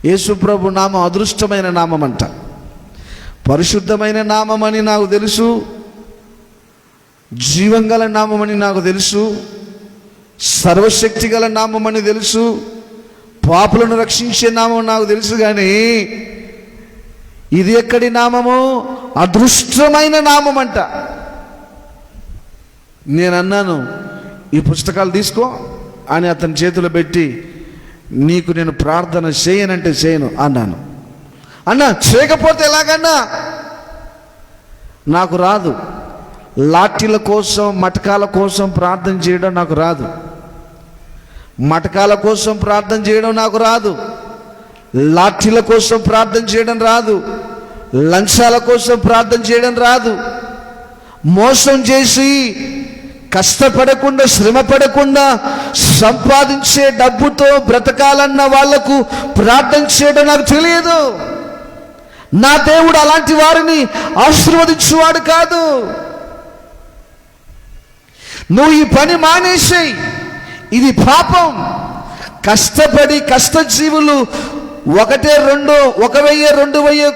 యేసు ప్రభు నామం అదృష్టమైన నామం అంట. పరిశుద్ధమైన నామం అని నాకు తెలుసు, జీవం గల నామం అని నాకు తెలుసు, సర్వశక్తి గల నామం అని తెలుసు, పాపులను రక్షించే నామం నాకు తెలుసు. కానీ ఇది ఎక్కడి నామము? అదృష్టమైన నామం అంట. నేను అన్నాను, ఈ పుస్తకాలు తీసుకో అని అతని చేతిలో పెట్టి, నీకు నేను ప్రార్థన చేయనంటే చేయను అన్నాను. అన్నా చేయకపోతే ఎలాగన్నా? నాకు రాదు. లాఠీల కోసం, మటకాల కోసం ప్రార్థన చేయడం నాకు రాదు. మటకాల కోసం ప్రార్థన చేయడం నాకు రాదు. లాఠీల కోసం ప్రార్థన చేయడం రాదు. లంచాల కోసం ప్రార్థన చేయడం రాదు. మోసం చేసి కష్టపడకుండా, శ్రమ పడకుండా సంపాదించే డబ్బుతో బ్రతకాలన్న వాళ్లకు ప్రార్థన చేయడం నాకు తెలియదు. నా దేవుడు అలాంటి వారిని ఆశీర్వదించువాడు కాదు. నువ్వు ఈ పని మానేసేయి, ఇది పాపం. కష్టపడి కష్టజీవులు 1,000, 2,000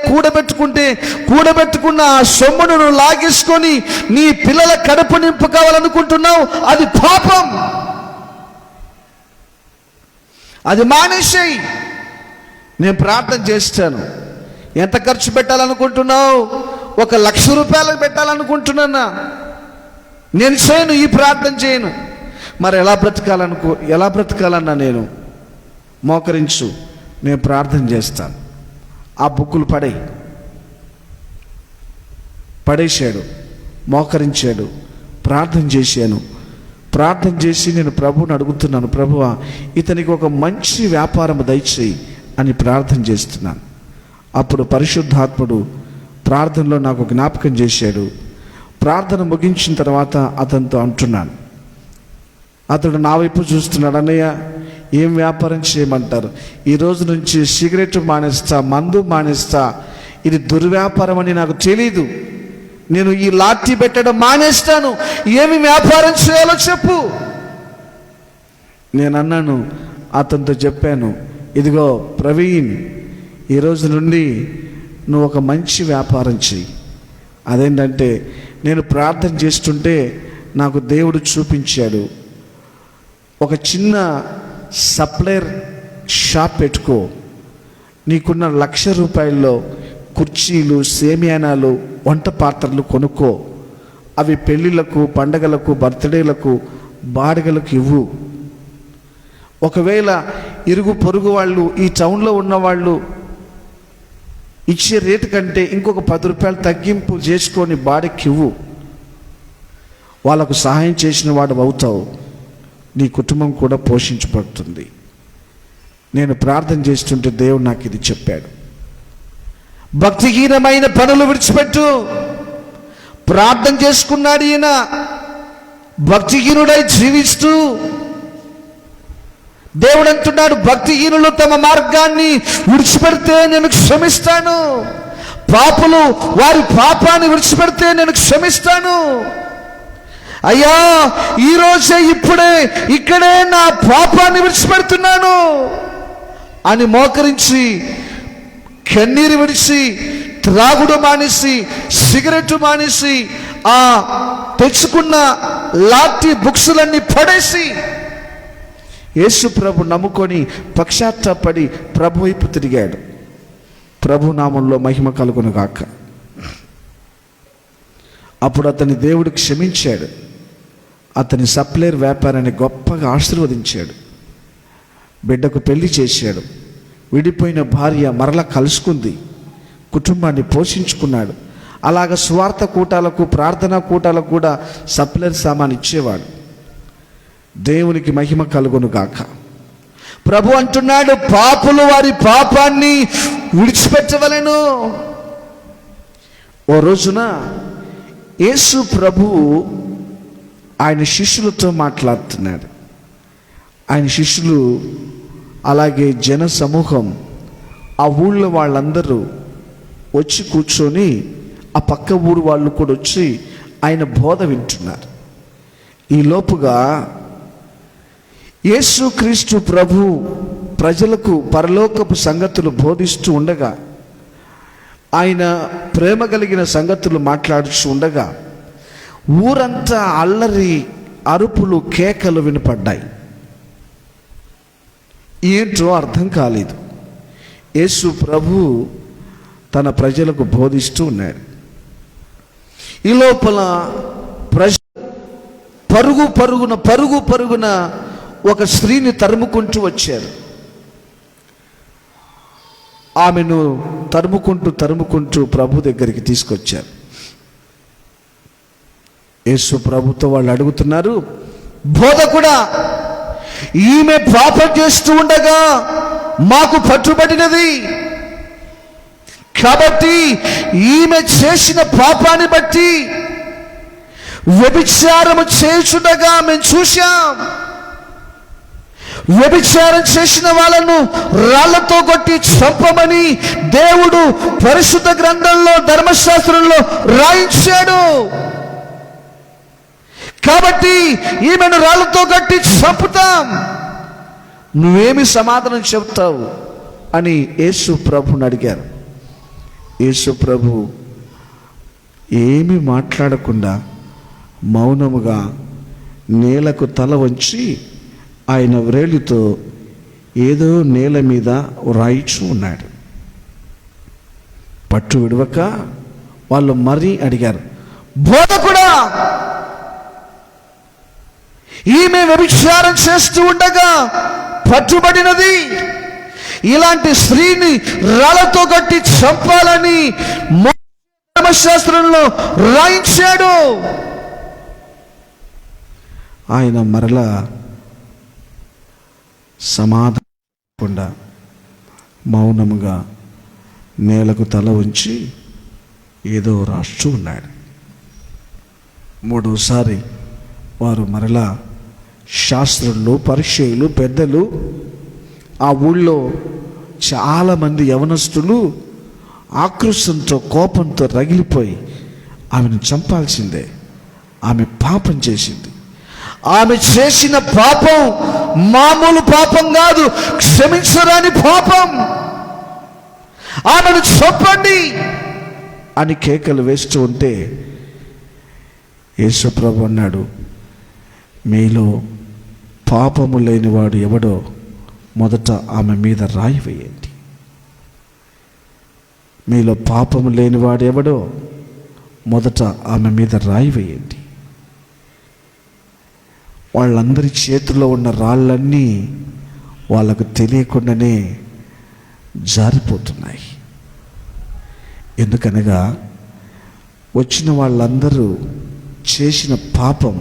కూడబెట్టుకున్న ఆ సొమ్మును నువ్వు లాగేసుకొని నీ పిల్లల కడుపు నింపుకోవాలనుకుంటున్నావు, అది పాపం. అది మానేసేయి. నేను ప్రార్థన చేస్తాను. ఎంత ఖర్చు పెట్టాలనుకుంటున్నావు? 1,00,000 రూపాయలు పెట్టాలనుకుంటున్నా. నేను చేయను, ఈ ప్రార్థన చేయను. మరి ఎలా బ్రతకాలన్నా? నేను మోకరించు, నేను ప్రార్థన చేస్తాను. ఆ బుక్కులు పడేశాడు. మోకరించాడు, ప్రార్థన చేశాను. ప్రార్థన చేసి నేను ప్రభువుని అడుగుతున్నాను, ప్రభువా ఇతనికి ఒక మంచి వ్యాపారం దయచేయి అని ప్రార్థన చేస్తున్నాను. అప్పుడు పరిశుద్ధాత్ముడు ప్రార్థనలో నాకు జ్ఞాపకం చేశాడు. ప్రార్థన ముగించిన తర్వాత అతనితో అంటున్నాను, అతడు నా వైపు చూస్తున్నాడు, అన్నయ్య ఏం వ్యాపారం చేయమంటారు? ఈ రోజు నుంచి సిగరెట్ మానేస్తా, మందు మానేస్తా. ఇది దుర్వ్యాపారం అని నాకు తెలీదు. నేను ఈ లాఠీ పెట్టడం మానేస్తాను. ఏమి వ్యాపారం చేయాలో చెప్పు. నేను అన్నాను, అతనితో చెప్పాను, ఇదిగో ప్రవీణ్, ఈరోజు నుండి నువ్వు ఒక మంచి వ్యాపారం చెయ్యి. అదేంటంటే, నేను ప్రార్థన చేస్తుంటే నాకు దేవుడు చూపించాడు, ఒక చిన్న సప్లైర్ షాప్ పెట్టుకో. నీకున్న 1,00,000 రూపాయల్లో కుర్చీలు, సేమియానాలు, వంట పాత్రలు కొనుక్కో. అవి పెళ్ళిళ్ళకు, పండగలకు, బర్త్డేలకు, బాడుగలకు ఇవ్వు. ఒకవేళ ఇరుగు పొరుగు వాళ్ళు, ఈ టౌన్లో ఉన్నవాళ్ళు ఇచ్చే రేటు కంటే ఇంకొక 10 రూపాయలు తగ్గింపు చేసుకొని బాడీకి ఇవ్వు. వాళ్ళకు సహాయం చేసిన వాడు అవుతావు. నీ కుటుంబం కూడా పోషించబడుతుంది. నేను ప్రార్థన చేస్తుంటే దేవుడు నాకు ఇది చెప్పాడు. భక్తిహీనమైన పనులు విడిచిపెట్టు. ప్రార్థన చేసుకున్నాడు ఈయన, భక్తిహీనుడై జీవిస్తూ దేవుడు అంటున్నాడు, భక్తిహీనులు తమ మార్గాన్ని విడిచిపెడితే నేను క్షమిస్తాను. పాపులు వారి పాపాన్ని విడిచిపెడితే నేను క్షమిస్తాను. అయ్యా ఈరోజే, ఇప్పుడే, ఇక్కడే నా పాపాన్ని విడిచిపెడుతున్నాను అని మోకరించి కన్నీరు విడిచి, త్రాగుడు మానేసి, సిగరెట్ మానేసి, ఆ తెచ్చుకున్న లాఠీ బుక్సులన్నీ పడేసి యేసు ప్రభు నమ్ముకొని పశ్చాత్తాపడి ప్రభు వైపు తిరిగాడు. ప్రభు నామంలో మహిమ కలుగును గాక. అప్పుడు అతని దేవుడు క్షమించాడు. అతని సప్లైర్ వ్యాపారాన్ని గొప్పగా ఆశీర్వదించాడు. బిడ్డకు పెళ్లి చేశాడు. విడిపోయిన భార్య మరలా కలుసుకుంది. కుటుంబాన్ని పోషించుకున్నాడు. అలాగ స్వార్థ కూటాలకు, ప్రార్థనా కూటాలకు కూడా సప్లైర్ సామాన్ ఇచ్చేవాడు. దేవునికి మహిమ కలుగును గాక. ప్రభు అంటున్నాడు, పాపులు వారి పాపాన్ని విడిచిపెట్టవలెను. ఓ రోజున యేసు ప్రభువు ఆయన శిష్యులతో మాట్లాడుతున్నాడు. ఆయన శిష్యులు, అలాగే జన సమూహం, ఆ ఊళ్ళో వాళ్ళందరూ వచ్చి కూర్చొని, ఆ పక్క ఊరు వాళ్ళు కూడా వచ్చి ఆయన బోధ వింటున్నారు. ఈ లోపుగా యేసుక్రీస్తు ప్రభు ప్రజలకు పరలోకపు సంగతులు బోధిస్తూ ఉండగా, ఆయన ప్రేమ కలిగిన సంగతులు మాట్లాడుతూ ఉండగా ఊరంతా అల్లరి, అరుపులు, కేకలు వినపడ్డాయి. ఏంటో అర్థం కాలేదు. యేసు ప్రభు తన ప్రజలకు బోధిస్తూ ఉన్నాడు. ఈ లోపల పరుగు పరుగున ఒక స్త్రీని తరుముకుంటూ వచ్చారు. ఆమెను తరుముకుంటూ ప్రభు దగ్గరికి తీసుకొచ్చారు. యేసు ప్రభుతో వాళ్ళు అడుగుతున్నారు, బోధకుడా, ఈమె పాపం చేస్తూ ఉండగా మాకు పట్టుబడినది. కాబట్టి ఈమె చేసిన పాపాన్ని బట్టి వ్యభిచారము చేయుచుండగా మేము చూశాం. వ్యభిచారం చేసిన వాళ్ళను రాళ్లతో కొట్టి చంపమని దేవుడు పరిశుద్ధ గ్రంథంలో, ధర్మశాస్త్రంలో రాయించాడు. కాబట్టి ఈమెను రాళ్లతో కొట్టి చంపుతాం. నువ్వేమి సమాధానం చెప్తావు అని యేసు ప్రభుని అడిగారు. యేసు ప్రభు ఏమీ మాట్లాడకుండా మౌనముగా నేలకు తల వంచి ఆయన వ్రేలితో ఏదో నేల మీద రాయిచూ ఉన్నాడు. పట్టు విడవక వాళ్ళు మరీ అడిగారు, బోధకుడా, ఈమె వ్యభిచారం చేస్తూ ఉండగా పట్టుబడినది. ఇలాంటి స్త్రీని రాళ్లతో కట్టి చంపాలని ధర్మశాస్త్రంలో రాయించాడు. ఆయన మరలా సమాధానకుండా మౌనముగా నేలకు తల ఉంచి ఏదో రాస్తూ ఉన్నాడు. మూడోసారి వారు మరలా శాస్త్రులు, పరిచయులు, పెద్దలు, ఆ ఊళ్ళో చాలామంది యవనస్తులు ఆక్రోశంతో, కోపంతో రగిలిపోయి ఆమెను చంపాల్సిందే, ఆమె పాపం చేసింది, ఆమె చేసిన పాపం మామూలు పాపం కాదు, క్షమించరాని పాపం, ఆమెను చంపండి అని కేకలు వేస్తూ ఉంటే యేసుప్రభు అన్నాడు, మీలో పాపము లేనివాడు ఎవడో మొదట ఆమె మీద రాయి వేయండి. మీలో పాపము లేనివాడు ఎవడో మొదట ఆమె మీద రాయి వేయండి. వాళ్ళందరి చేతిలో ఉన్న రాళ్ళన్నీ వాళ్ళకు తెలియకుండానే జారిపోతున్నాయి. ఎందుకనగా వచ్చిన వాళ్ళందరూ చేసిన పాపం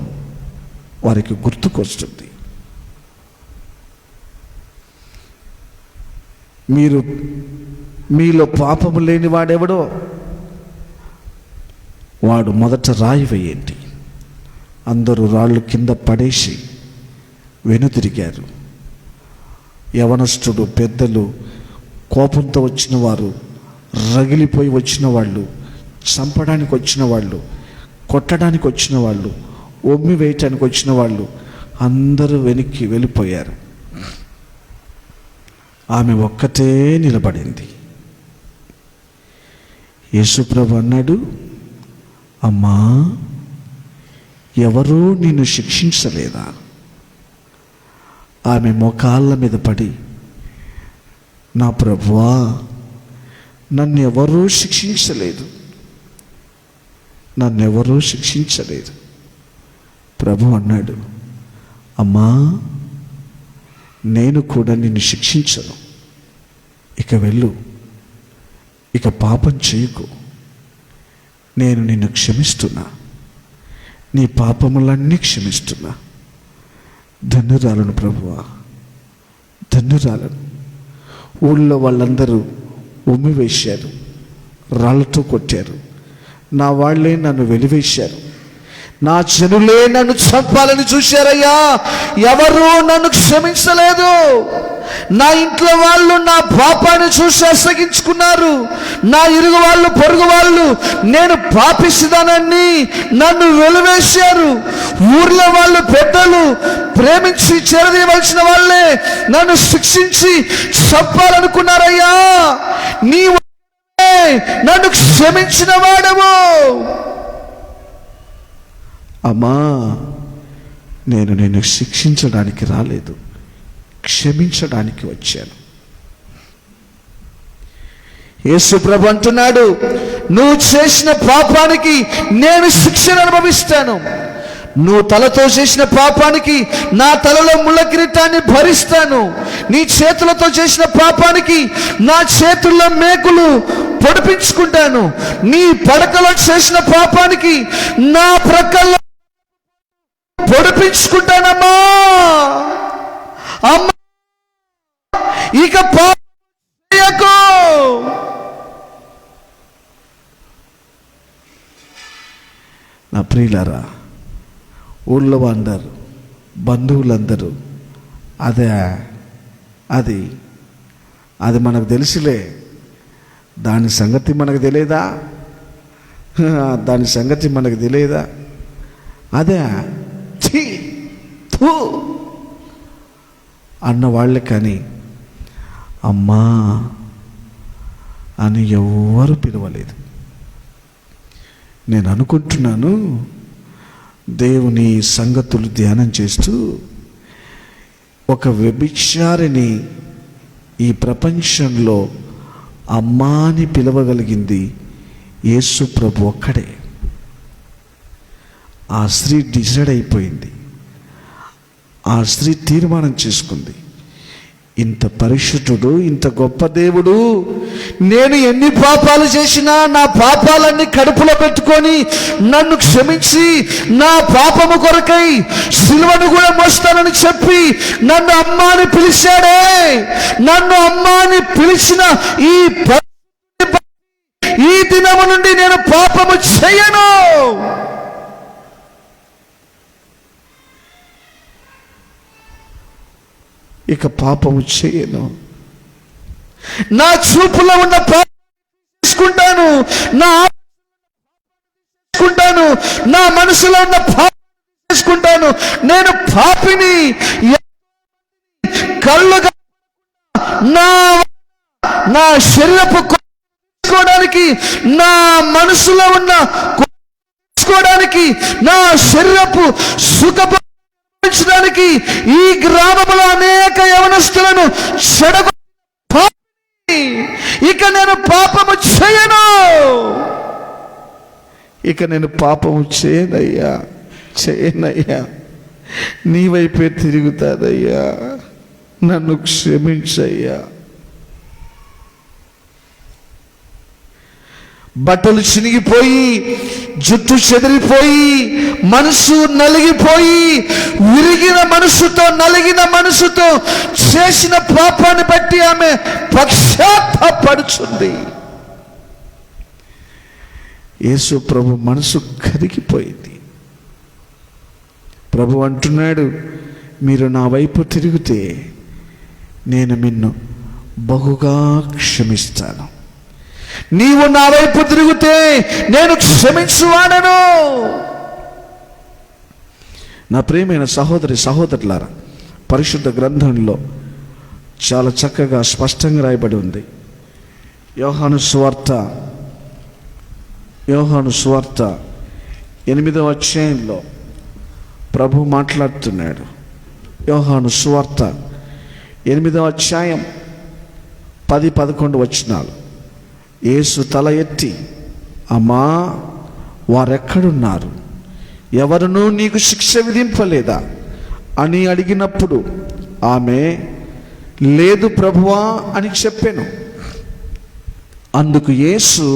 వారికి గుర్తుకొస్తుంది. మీలో పాపము లేని వాడెవడో వాడు మొదట రాయి వేయండి. అందరూ రాళ్ళు కింద పడేసి వెనుతిరిగారు. యవనస్తుడు, పెద్దలు, కోపంతో వచ్చిన వారు, రగిలిపోయి వచ్చిన వాళ్ళు, చంపడానికి వచ్చిన వాళ్ళు, కొట్టడానికి వచ్చిన వాళ్ళు, ఒమ్మి వేయటానికి వచ్చిన వాళ్ళు అందరూ వెనక్కి వెళ్ళిపోయారు. ఆమె ఒక్కటే నిలబడింది. యేసుప్రభు అన్నాడు, అమ్మా, ఎవరూ నిన్ను శిక్షించలేదా? ఆమె మోకాళ్ళ మీద పడి, నా ప్రభువా, నన్ను ఎవరూ శిక్షించలేదు, నన్నెవరూ శిక్షించలేదు. ప్రభు అన్నాడు, అమ్మా, నేను కూడా నిన్ను శిక్షించను, ఇక వెళ్ళు, ఇక పాపం చేయకు, నేను నిన్ను క్షమిస్తున్నా, నీ పాపములన్నీ క్షమిస్తున్నా. ధన్యురాలను ప్రభువా, ధన్యురాలను. ఊళ్ళో వాళ్ళందరూ ఉమ్మి వేశారు, రాళ్ళతో కొట్టారు, నా వాళ్ళే నన్ను వెలివేశారు, నా జనులే నన్ను చంపాలని చూశారయ్యా, ఎవరూ నన్ను క్షమించలేదు. నా ఇంట్లో వాళ్ళు నా పాపాన్ని చూసి అసగించుకున్నారు. నా ఇరుగు వాళ్ళు, పొరుగు వాళ్ళు నేను పాపిస్తానని నన్ను వెలివేశారు. ఊర్లో వాళ్ళు, పెద్దలు, ప్రేమించి చేరదీయవలసిన వాళ్ళే నన్ను శిక్షించి చంపాలనుకున్నారయ్యా, నీవు నన్ను క్షమించిన వాడవు. అమ్మా, నేను నిన్ను శిక్షించడానికి రాలేదు, క్షమించడానికి వచ్చాను. యేసు ప్రభు అంటున్నాడు, నువ్వు చేసిన పాపానికి నేను శిక్షను అనుభవిస్తాను. నువ్వు తలతో చేసిన పాపానికి నా తలలో ముళ్ళ కిరీటాన్ని భరిస్తాను. నీ చేతులతో చేసిన పాపానికి నా చేతుల్లో మేకులు పొడిపించుకుంటాను. నీ పడకలో చేసిన పాపానికి నా ప్రక్కల్లో పొడిపించుకుంటానమ్మా. అమ్మా, ఇక పాపం చేయకు. నా ప్రియులారా, ఊళ్ళో అందరు, బంధువులందరూ అది మనకు తెలుసులే, దాని సంగతి మనకు తెలియదా, దాని సంగతి మనకు తెలియదా, అదే అన్నవాళ్ళే కానీ అమ్మా అని ఎవరు పిలవలేదు. నేను అనుకుంటున్నాను, దేవుని సంగతులు ధ్యానం చేస్తూ ఒక వ్యభిచారిని ఈ ప్రపంచంలో అమ్మా అని పిలవగలిగింది యేసు ప్రభు ఒక్కడే. ఆ స్త్రీ డిసైడ్ అయిపోయింది. ఆ స్త్రీ తీర్మానం చేసుకుంది, ఇంత పరిశుద్ధుడు, ఇంత గొప్ప దేవుడు, నేను ఎన్ని పాపాలు చేసినా నా పాపాలన్నీ కడుపులో పెట్టుకొని నన్ను క్షమించి నా పాపము కొరకై సిలువను కూడా మోస్తానని చెప్పి నన్ను అమ్మా అని పిలిచాడే. నన్ను అమ్మా అని పిలిచిన ఈ దినము నుండి నేను పాపము చేయను. ఇక పాపము చేయను. నా చూపులో ఉన్న పాపం తీసుకుంటాను, నా మనసులో ఉన్న పాపం తీసుకుంటాను. నేను పాపిని. కళ్ళుగా నా శరీరపు కోడానికి, నా మనసులో ఉన్న కోసుకోవడానికి, నా శరీరపు సుఖపు ఈ గ్రామంలో అనేక యవనస్తులను ఇక నేను పాపము చేయను. ఇక నేను పాపము చేయనయ్యా, నీ వైపే తిరుగుతాదయ్యా, నన్ను క్షమించయ్యా. బట్టలు చినిగిపోయి, జుట్టు చెదిరిపోయి, మనసు నలిగిపోయి, విరిగిన మనసుతో, నలిగిన మనసుతో చేసిన పాపాన్ని బట్టి ఆమె పశ్చాత్తాపడుచుంది. యేసు ప్రభు మనసు కరిగిపోయింది. ప్రభు అంటున్నాడు, మీరు నా వైపు తిరిగితే నేను నిన్ను బహుగా క్షమిస్తాను. నీవు నా వైపు తిరిగితే నేను క్షమించువాడను. నా ప్రియమైన సహోదరి సహోదరులారా, పరిశుద్ధ గ్రంథంలో చాలా చక్కగా స్పష్టంగా రాయబడి ఉంది. యోహాను సువార్త 8వ అధ్యాయంలో ప్రభు మాట్లాడుతున్నాడు. యోహాను సువార్త 8వ అధ్యాయం 10-11 వచనాలు. యేసు తల ఎత్తి, అమ్మా, వారెక్కడున్నారు? ఎవరునూ నీకు శిక్ష విధింపలేదా అని అడిగినప్పుడు ఆమె, లేదు ప్రభువా అని చెప్పాను. అందుకు యేసు,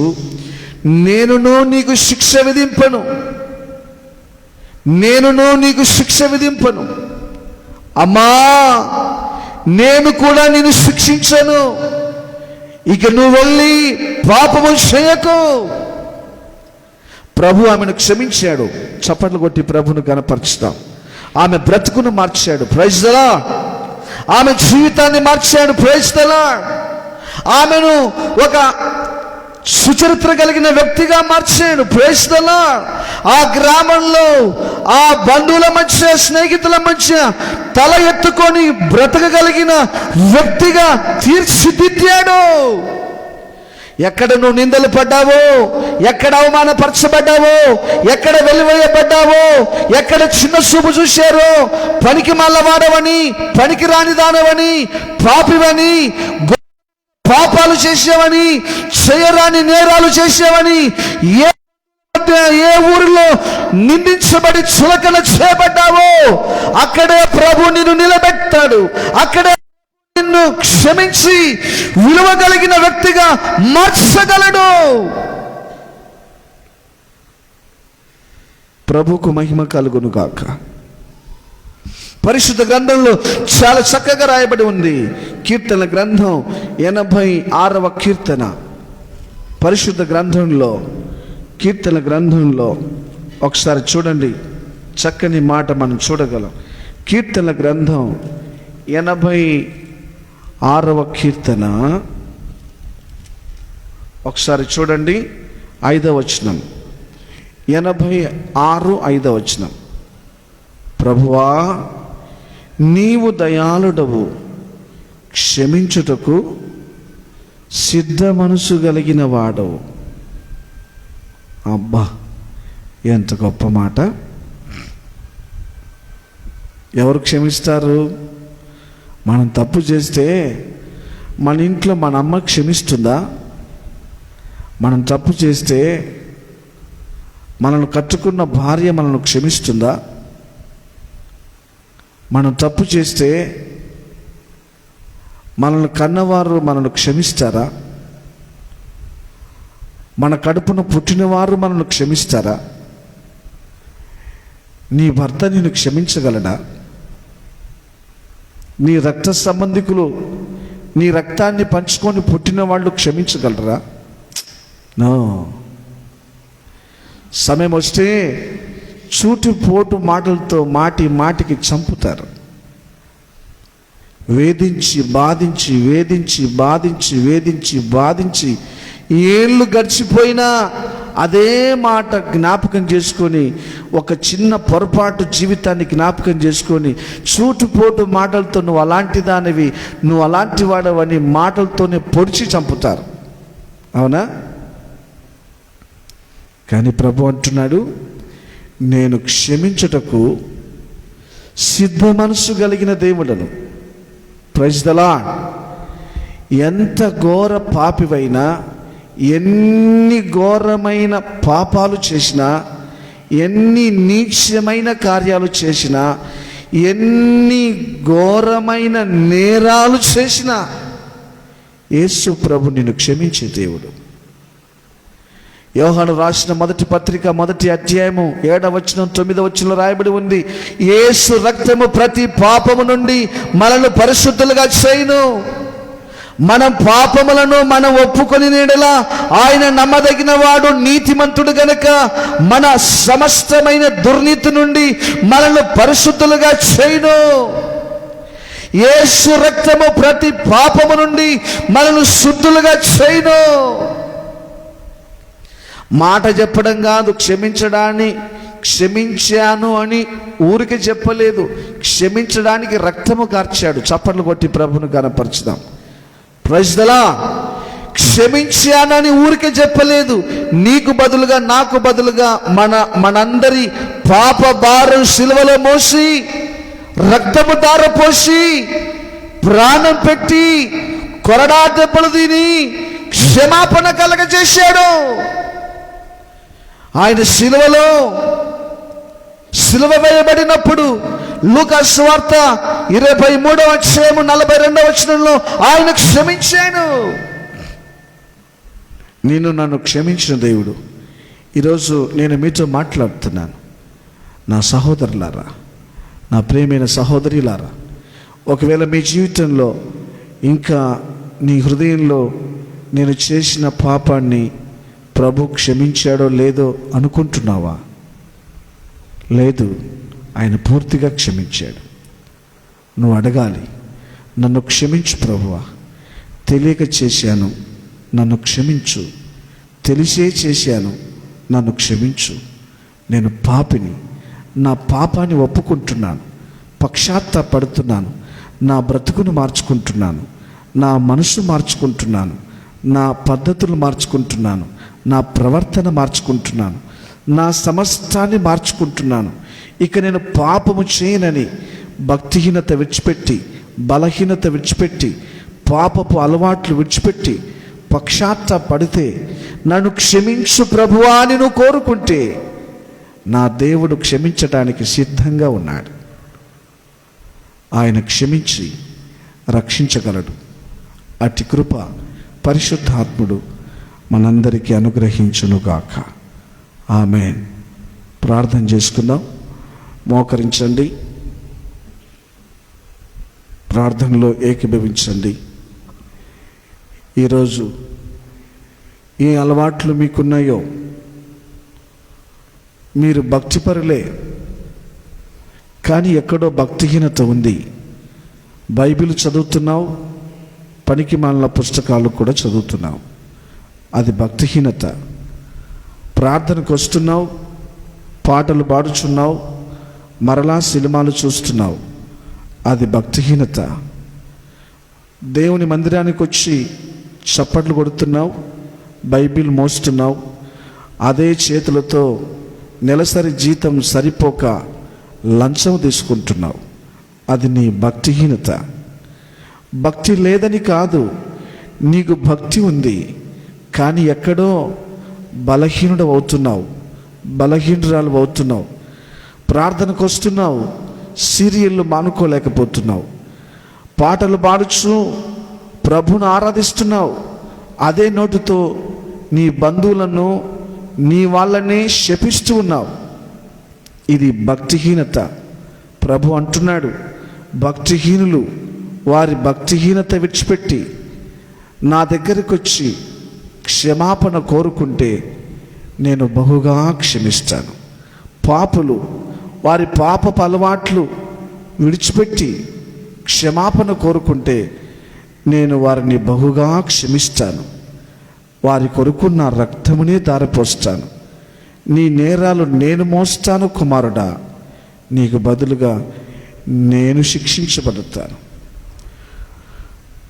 నేనును నీకు శిక్ష విధింపను, అమ్మా, నేను కూడా నిన్ను శిక్షించను. ఇక నువ్వు వెళ్ళి పాపము చేయకు. ప్రభు ఆమెను క్షమించాడు. చప్పట్లు కొట్టి ప్రభును గణపరుచుతాం. ఆమె బ్రతుకును మార్చాడు. Praise the lord. ఆమె జీవితాన్ని మార్చాడు. Praise the lord. ఆమెను ఒక సుచరిత్ర కలిగిన వ్యక్తిగా మార్చాడు. Praise the lord. ఆ గ్రామంలో, ఆ బంధువుల మధ్య, స్నేహితుల మధ్య తల ఎత్తుకొని బ్రతకగలిగిన వ్యక్తిగా తీర్చిదిద్దాడు. ఎక్కడ నువ్వు నిందలు పడ్డావో, ఎక్కడ అవమానపరచబడ్డావో, ఎక్కడ వెలివేయబడ్డావో, ఎక్కడ చిన్న చూపు చూశారో, పనికి మల్లవాడవని, పనికి రాని దానవని, పాపివని, పాపాలు చేసేవని, చేయరాని నేరాలు చేసేవని, ఏ ఊరిలో నిందించబడి చులకన చేయబడ్డావో అక్కడే ప్రభు నిన్ను నిలబెట్టాడు. అక్కడే నిన్ను క్షమించి విలువ కలిగిన వ్యక్తిగా మార్చగలడు. ప్రభుకు మహిమ కలుగును గాక. పరిశుద్ధ గ్రంథంలో చాలా చక్కగా రాయబడి ఉంది. కీర్తన గ్రంథం 86వ కీర్తన. పరిశుద్ధ గ్రంథంలో, కీర్తన గ్రంథంలో ఒకసారి చూడండి, చక్కని మాట మనం చూడగలం. కీర్తన గ్రంథం 86వ కీర్తన ఒకసారి చూడండి, 5వ వచనం. 86, 5వ వచనం. ప్రభువా, నీవు దయాళుడవు, క్షమించుటకు సిద్ధ మనసు కలిగిన వాడవు. అబ్బా, ఎంత గొప్ప మాట. ఎవరు క్షమిస్తారు? మనం తప్పు చేస్తే మన ఇంట్లో మన అమ్మ క్షమిస్తుందా? మనం తప్పు చేస్తే మనల్ని కట్టుకున్న భార్య మనల్ని క్షమిస్తుందా? మనం తప్పు చేస్తే మనల్ని కన్నవారు మనల్ని క్షమిస్తారా? మన కడుపున పుట్టినవారు మనల్ని క్షమిస్తారా? నీ భర్త నిన్ను క్షమించగలడా? నీ రక్త సంబంధికులు నీ రక్తాన్ని పంచుకొని పుట్టిన వాళ్ళు క్షమించగలరా? నో. సమయం వస్తే చూటిపోటు మాటలతో మాటికి చంపుతారు. వేధించి బాధించి ఏళ్ళు గడిచిపోయినా అదే మాట జ్ఞాపకం చేసుకొని, ఒక చిన్న పొరపాటు జీవితాన్ని జ్ఞాపకం చేసుకొని, చూటుపోటు మాటలతో నువ్వు అలాంటి దానివి, నువ్వు అలాంటి వాడవని మాటలతోనే పొడిచి చంపుతారు. అవునా? కానీ ప్రభు అంటున్నాడు, నేను క్షమించుటకు సిద్ధ మనసు కలిగిన దేవుడను. Praise the lord. ఎంత ఘోర పాపివైనా, ఎన్ని ఘోరమైన పాపాలు చేసినా, ఎన్ని నీచమైన కార్యాలు చేసినా, ఎన్ని ఘోరమైన నేరాలు చేసినా యేసు ప్రభు నిన్ను క్షమించే దేవుడు. యోహాను రాసిన మొదటి పత్రిక 1వ అధ్యాయము 7వ వచనం 9వ వచనంలో రాయబడి ఉంది, యేసు రక్తము ప్రతి పాపము నుండి మనల్ని పరిశుద్ధులుగా చేయును. మనం పాపములను మనం ఒప్పుకొని నీడలా ఆయన నమ్మదగిన వాడు, నీతిమంతుడు గనుక మన సమస్తమైన దుర్నీతి నుండి మనల్ని పరిశుద్ధులుగా చేయును. యేసు రక్తము ప్రతి పాపము నుండి మనల్ని శుద్ధులుగా చేయును. మాట చెప్పడం కాదు, క్షమించాను అని ఊరికి చెప్పలేదు, క్షమించడానికి రక్తము కార్చాడు. చప్పట్లు కొట్టి ప్రభును గణపరచుదాం. Praise the Lord. క్షమించానని ఊరికే చెప్పలేదు, నీకు బదులుగా నాకు బదులుగా మనందరి పాప భారం సిలువలో మోసి, రక్తము దార పోసి, ప్రాణం పెట్టి, కొరడా దెబ్బలు తిని క్షమాపణ కలగజేశాడు. ఆయన సిలువ వేయబడినప్పుడు లూకా సువార్త 23వ అధ్యాయము 42వ వచనంలో ఆయన క్షమించాను. నన్ను క్షమించిన దేవుడు. ఈరోజు నేను మీతో మాట్లాడుతున్నాను. నా సహోదరులారా, నా ప్రియమైన సహోదరిలారా, ఒకవేళ మీ జీవితంలో ఇంకా నీ హృదయంలో నేను చేసిన పాపాన్ని ప్రభు క్షమించాడో లేదో అనుకుంటున్నావా? లేదు, ఆయన పూర్తిగా క్షమించాడు. నువ్వు అడగాలి, నన్ను క్షమించు ప్రభువా, తెలియక చేశాను, నన్ను క్షమించు. తెలిసే చేశాను, నన్ను క్షమించు. నేను పాపిని, నా పాపాన్ని ఒప్పుకుంటున్నాను, పశ్చాత్తాపడుతున్నాను, నా బ్రతుకును మార్చుకుంటున్నాను, నా మనసు మార్చుకుంటున్నాను, నా పద్ధతులు మార్చుకుంటున్నాను, నా ప్రవర్తన మార్చుకుంటున్నాను, నా సమస్తాన్ని మార్చుకుంటున్నాను. ఇక నేను పాపము చేయనని భక్తిహీనత విడిచిపెట్టి, బలహీనత విడిచిపెట్టి, పాపపు అలవాట్లు విడిచిపెట్టి పశ్చాత్తాపడితే, నన్ను క్షమించు ప్రభువా అని నువ్వు కోరుకుంటే, నా దేవుడు క్షమించటానికి సిద్ధంగా ఉన్నాడు. ఆయన క్షమించి రక్షించగలడు. అట్టి కృప పరిశుద్ధాత్ముడు మనందరికీ అనుగ్రహించునుగాక. ఆమేన్. ప్రార్థన చేసుకుందాం. మోకరించండి, ప్రార్థనలో ఏకీభవించండి. ఈరోజు ఏ అలవాట్లు మీకున్నాయో, మీరు భక్తిపరులే, కానీ ఎక్కడో భక్తిహీనత ఉంది. బైబిల్ చదువుతున్నావు, పనికి మాలిన పుస్తకాలు కూడా చదువుతున్నావు, అది భక్తిహీనత. ప్రార్థనకు వస్తున్నావు, పాటలు పాడుచున్నావు, మరలా సినిమాలు చూస్తున్నావు, అది భక్తిహీనత. దేవుని మందిరానికి వచ్చి చప్పట్లు కొడుతున్నావు, బైబిల్ మోస్తున్నావు, అదే చేతులతో నెలసరి జీతం సరిపోక లంచం తీసుకుంటున్నావు, అది నీ భక్తిహీనత. భక్తి లేదని కాదు, నీకు భక్తి ఉంది, కానీ ఎక్కడో బలహీనుడు అవుతున్నావు, బలహీనురాలు అవుతున్నావు. ప్రార్థనకు వస్తున్నావు, సీరియళ్ళు మానుకోలేకపోతున్నావు. పాటలు పాడుచు ప్రభువును ఆరాధిస్తున్నావు. అదే నోటితో నీ బంధువులను, నీ వాళ్ళని శపిస్తూ ఉన్నావు. ఇది భక్తిహీనత. ప్రభు అంటున్నాడు, భక్తిహీనులు వారి భక్తిహీనత విడిచిపెట్టి నా దగ్గరికి వచ్చి క్షమాపణ కోరుకుంటే నేను బహుగా క్షమిస్తాను. పాపులు వారి పాపపు అలవాట్లు విడిచిపెట్టి క్షమాపణ కోరుకుంటే నేను వారిని బహుగా క్షమిస్తాను. వారి కొరకు నా రక్తమునే ధారపోస్తాను. నీ నేరాలు నేను మోస్తాను కుమారుడా, నీకు బదులుగా నేను శిక్షించబడతాను.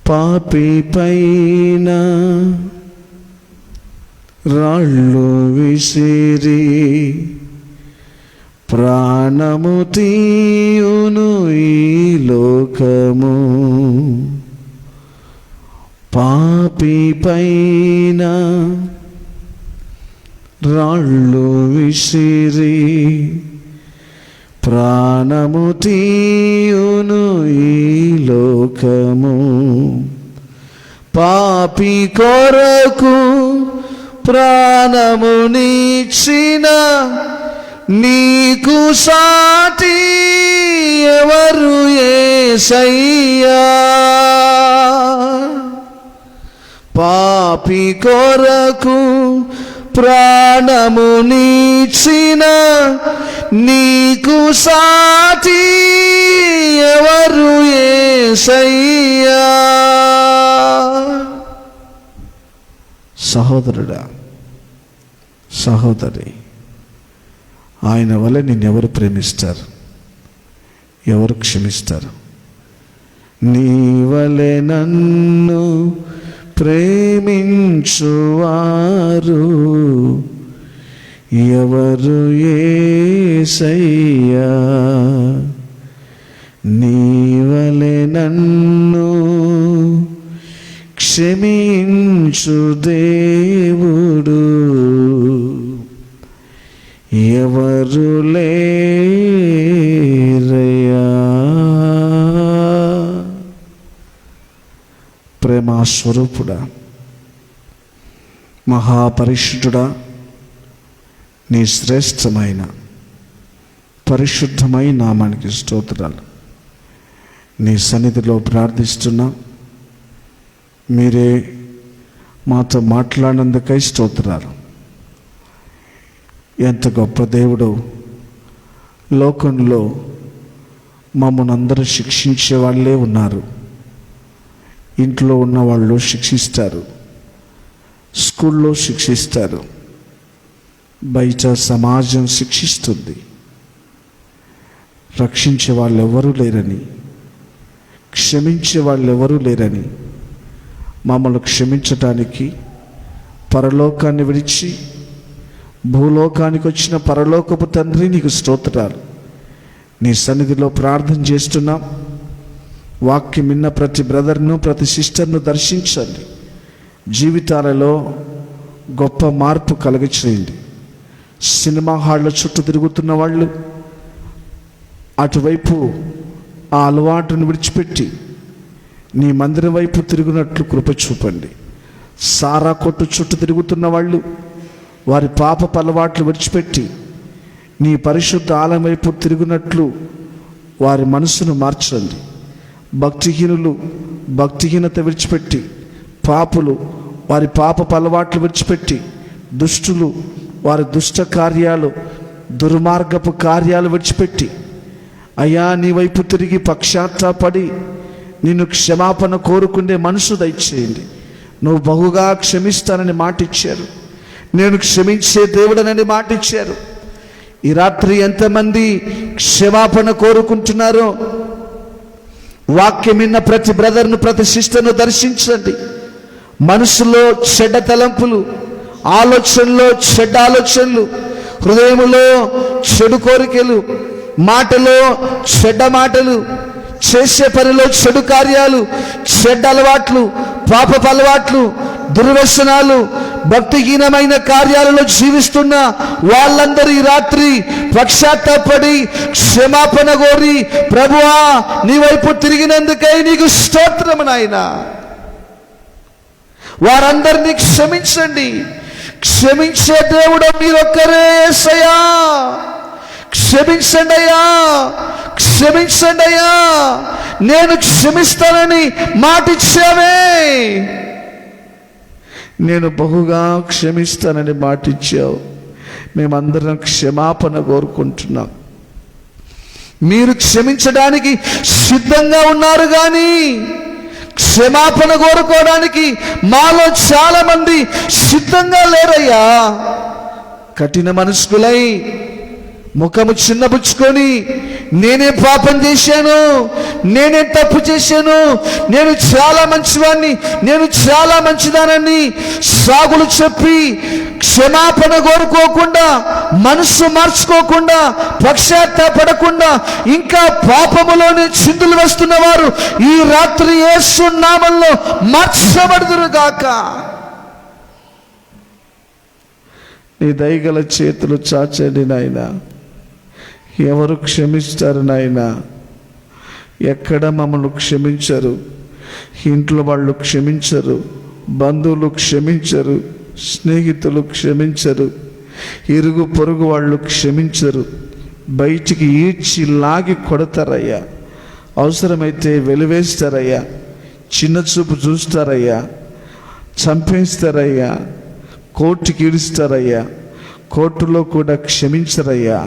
పాపి పైన రాళ్ళు విసిరి ప్రాణము తీయును ఈ లోకము. పాపి పైన రాళ్ళు విసిరి ప్రాణము తీయును ఈ లోకము. పాపి కొరకు ప్రాణమునిచ్చిన నీకు సాటి ఎవరు యేసయ్యా. పాపి కొరకు ప్రాణమునిచ్చిన నీకు సాటి ఎవరు యేసయ్యా. సహోదరుడా, సహోదరి, ఆయన వల్ల నిన్నెవరు ప్రేమిస్తారు, ఎవరు క్షమిస్తారు? నీ వలె నన్ను ప్రేమించువారు ఎవరు యేసయ్యా. నీ వలె నన్ను క్షమించు దేవుడు ఎవరు లేరయ్యా. ప్రేమ స్వరూపుడా, మహాపరిశుద్ధుడా, నీ శ్రేష్టమైన పరిశుద్ధమైన నామానికి స్తోత్రాలు. నీ సన్నిధిలో ప్రార్థిస్తున్నా. మీరే మాతో మాట్లాడినందుకై స్తోత్రాలు. ఎంత గొప్ప దేవుడు. లోకంలో మమ్మల్ని అందరూ శిక్షించే వాళ్ళే ఉన్నారు. ఇంట్లో ఉన్న వాళ్ళు శిక్షిస్తారు, స్కూల్లో శిక్షిస్తారు, బయట సమాజం శిక్షిస్తుంది. రక్షించే వాళ్ళు ఎవరూ లేరని, క్షమించే వాళ్ళు ఎవరూ లేరని, మమ్మల్ని క్షమించటానికి పరలోకాన్ని విడిచి భూలోకానికి వచ్చిన పరలోకపు తండ్రి నీకు స్తోత్రాలు. నీ సన్నిధిలో ప్రార్థన చేస్తున్నాం. వాక్యం విన్న ప్రతి బ్రదర్ను, ప్రతి సిస్టర్ను దర్శించండి. జీవితాలలో గొప్ప మార్పు కలుగచేయండి. సినిమా హాళ్ళ చుట్టూ తిరుగుతున్న వాళ్ళు అటువైపు ఆ అలవాటును విడిచిపెట్టి నీ మందిరం వైపు తిరుగునట్లు కృప చూపండి. సారా కొట్టు చుట్టూ తిరుగుతున్న వాళ్ళు వారి పాపపు అలవాట్లు విడిచిపెట్టి నీ పరిశుద్ధ ఆలయం వైపు తిరుగునట్లు వారి మనసును మార్చండి. భక్తిహీనులు భక్తిహీనత విడిచిపెట్టి, పాపులు వారి పాపపు అలవాట్లు విడిచిపెట్టి, దుష్టులు వారి దుష్ట కార్యాలు, దుర్మార్గపు కార్యాలు విడిచిపెట్టి అయ్యా నీ వైపు తిరిగి పశ్చాత్తాపడి నిన్ను క్షమాపణ కోరుకునే మనసు దయచేయండి. నువ్వు బహుగా క్షమిస్తానని మాట ఇచ్చారు. నేను క్షమించే దేవుడనని మాట ఇచ్చారు. ఈ రాత్రి ఎంతమంది క్షమాపణ కోరుకుంటున్నారో వాక్యం విన్న ప్రతి బ్రదర్ను, ప్రతి సిస్టర్ను దర్శించండి. మనసులో చెడ్డ తలంపులు, ఆలోచనలో చెడ్డ ఆలోచనలు, హృదయములో చెడు కోరికలు, మాటలో చెడ్డ మాటలు, చేసే పనిలో చెడు కార్యాలు, చెడ్డ అలవాట్లు, పాపపు అలవాట్లు, దుర్వ్యసనాలు, భక్తిహీనమైన కార్యాలలో జీవిస్తున్న వాళ్ళందరూ ఈ రాత్రి పశ్చాత్తాపడి క్షమాపణ కోరి, ప్రభువా నీ వైపు తిరిగినందుకై నీకు స్తోత్రము నాయనా, వారందరినీ క్షమించండి. క్షమించే దేవుడు మీరొక్కరే యేసయ్యా. క్షమించండి అయ్యా, క్షమించండి అయ్యా, నేను క్షమిస్తానని మాటిచ్చావే. నేను బహుగా క్షమిస్తానని మాటిచ్చావు. మేమందరం క్షమాపణ కోరుకుంటున్నాం. మీరు క్షమించడానికి సిద్ధంగా ఉన్నారు, కానీ క్షమాపణ కోరుకోవడానికి మాలో చాలా మంది సిద్ధంగా లేరయ్యా. కఠిన మనస్కులై ముఖము చిన్నబుచ్చుకొని, నేనే పాపం చేశాను, నేనే తప్పు చేశాను, నేను చాలా మంచివాణ్ణి, నేను చాలా మంచిదానని సాగులు చెప్పి క్షమాపణ కోరుకోకుండా, మనసు మార్చుకోకుండా, పశ్చాత్తాపడకుండా ఇంకా పాపములోనే చిందులు వేస్తున్న వారు ఈ రాత్రి యేసు నామములో మార్చబడుదురుగాక. నీ దయగల చేతులు చాచండి నాయనా. ఎవరు క్షమిస్తారు నాయనా? ఎక్కడ మమ్మల్ని క్షమించరు, ఇంట్లో వాళ్ళు క్షమించరు, బంధువులు క్షమించరు, స్నేహితులు క్షమించరు, ఇరుగు పొరుగు వాళ్ళు క్షమించరు. బయటికి ఈడ్చి లాగి కొడతారయ్యా, అవసరమైతే వెలివేస్తారయ్యా, చిన్న చూపు చూస్తారయ్యా, చంపేస్తారయ్యా, కోర్టుకి ఈడుస్తారయ్యా, కోర్టులో కూడా క్షమించరయ్యా,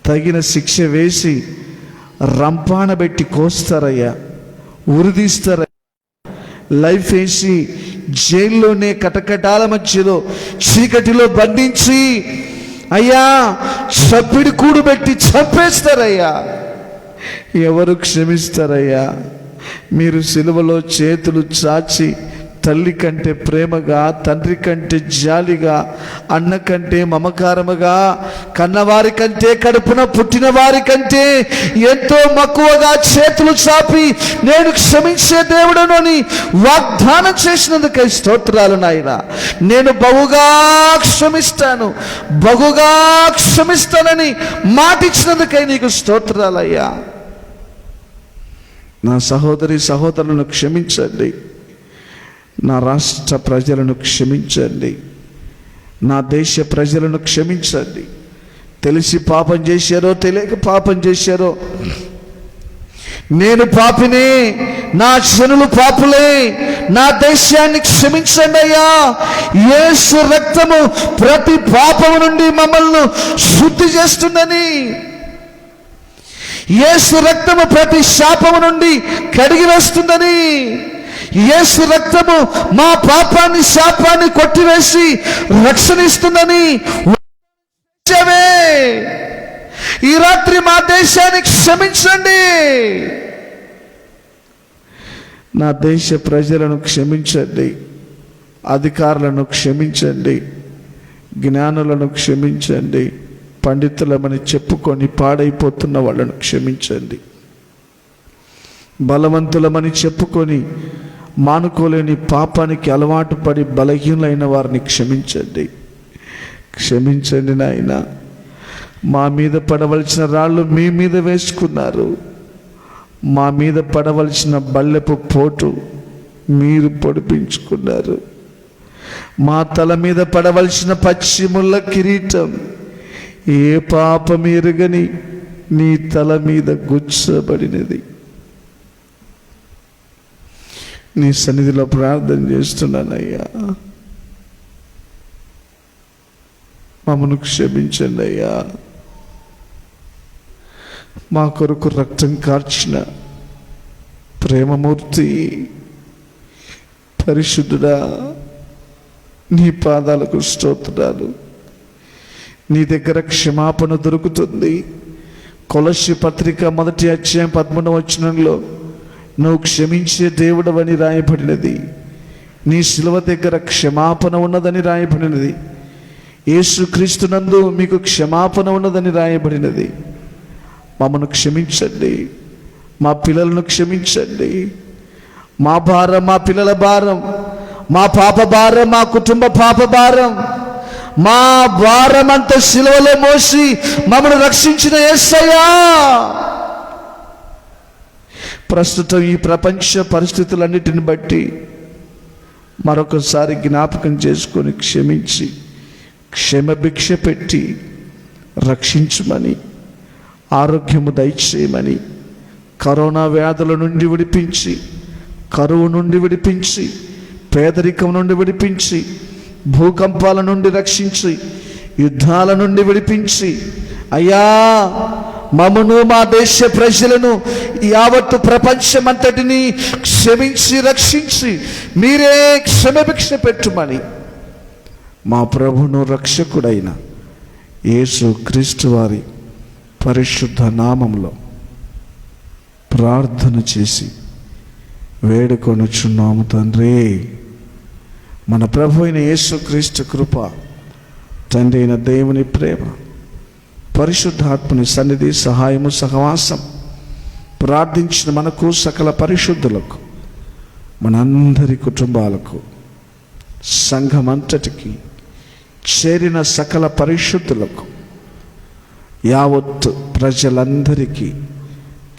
తగిన శిక్ష వేసి రంపాన పెట్టి కోస్తారయ్యా, ఉరిదీస్తారయ్యా, లైఫ్ వేసి జైల్లోనే కటకటాల మధ్యలో చీకటిలో బంధించి అయ్యా చప్పిడి కూడుబెట్టి చంపేస్తారయ్యా. ఎవరు క్షమిస్తారయ్యా? మీరు సిలువలో చేతులు చాచి తల్లి కంటే ప్రేమగా, తండ్రి కంటే జాలిగా, అన్న కంటే మమకారముగా, కన్నవారి కంటే కడుపున పుట్టిన వారి కంటే ఎంతో మక్కువగా చేతులు చాపి నేను క్షమించే దేవుడను అని వాగ్దానం చేసినందుకై స్తోత్రాలు నాయనా. నేను బహుగా క్షమిస్తాను, బహుగా క్షమిస్తానని మాటిచ్చినందుకై నీకు స్తోత్రాలయ్యా. నా సహోదరి సహోదరులను క్షమించండి, నా రాష్ట్ర ప్రజలను క్షమించండి, నా దేశ ప్రజలను క్షమించండి. తెలిసి పాపం చేశారో తెలియక పాపం చేశారో, నేను పాపినే, నా జనులు పాపులే, నా దేశాన్ని క్షమించండి అయ్యా. యేసు రక్తము ప్రతి పాపము నుండి మమ్మల్ని శుద్ధి చేస్తుందని, యేసు రక్తము ప్రతి శాపము నుండి కడిగి వేస్తుందని, యేసు రక్తము మా పాపాన్ని శాపాన్ని కొట్టివేసి రక్షణ ఇస్తుందని ఈ రాత్రి మా దేశాన్ని క్షమించండి. నా దేశ ప్రజలను క్షమించండి, అధికారులను క్షమించండి, జ్ఞానులను క్షమించండి, పండితులమని చెప్పుకొని పాడైపోతున్న వాళ్ళను క్షమించండి, బలవంతులమని చెప్పుకొని మానుకోలేని పాపానికి అలవాటు పడి బలహీనులైన వారిని క్షమించండి. క్షమించండి నాయన. మా మీద పడవలసిన రాళ్ళు మీ మీద వేసుకున్నారు, మా మీద పడవలసిన బల్లెపు పోటు మీరు పొడిపించుకున్నారు, మా తల మీద పడవలసిన పశ్చిముల కిరీటం ఏ పాపం ఎరుగని నీ తల మీద గుచ్చబడినది. నీ సన్నిధిలో ప్రార్థన చేస్తున్నానయ్యా, మమ్మను క్షమించండి అయ్యా. మా కొరకు రక్తం కార్చిన ప్రేమమూర్తి, పరిశుద్ధుడా, నీ పాదాలకు స్తోత్రాలు. నీ దగ్గర క్షమాపణ దొరుకుతుంది. కొలస్సీ పత్రిక 1వ అధ్యాయం 13వ వచనంలో నువ్వు క్షమించే దేవుడవని రాయబడినది. నీ శిలువ దగ్గర క్షమాపణ ఉన్నదని రాయబడినది. యేసుక్రీస్తునందు మీకు క్షమాపణ ఉన్నదని రాయబడినది. మమ్మను క్షమించండి, మా పిల్లలను క్షమించండి. మా భారం, మా పిల్లల భారం, మా పాప భారం, మా కుటుంబ పాప భారం, మా భారం అంతా సిలువలో మోసి మమ్మల్ని రక్షించిన యేసయ్యా, ప్రస్తుతం ఈ ప్రపంచ పరిస్థితులన్నిటిని బట్టి మరొకసారి జ్ఞాపకం చేసుకొని క్షమించి క్షమభిక్ష పెట్టి రక్షించుమని, ఆరోగ్యము దయచేయమని, కరోనా వ్యాధుల నుండి విడిపించి, కరువు నుండి విడిపించి, పేదరికం నుండి విడిపించి, భూకంపాల నుండి రక్షించి, యుద్ధాల నుండి విడిపించి, అయ్యా మమ్మను మా దేశ ప్రజలను యావత్తు ప్రపంచమంతటిని క్షమించి రక్షించి మీరే క్షమభిక్ష పెట్టుమని మా ప్రభును రక్షకుడైన యేసు క్రీస్తు వారి పరిశుద్ధ నామములో ప్రార్థన చేసి వేడుకొనుచున్నాము తండ్రి. మన ప్రభు అయిన యేసు క్రీస్తు కృప, తండ్రి అయిన దేవుని ప్రేమ, పరిశుద్ధాత్మని సన్నిధి, సహాయము, సహవాసం ప్రార్థించిన మనకు, సకల పరిశుద్ధులకు, మనందరి కుటుంబాలకు, సంఘమంతటికి, చేరిన సకల పరిశుద్ధులకు, యావత్ ప్రజలందరికీ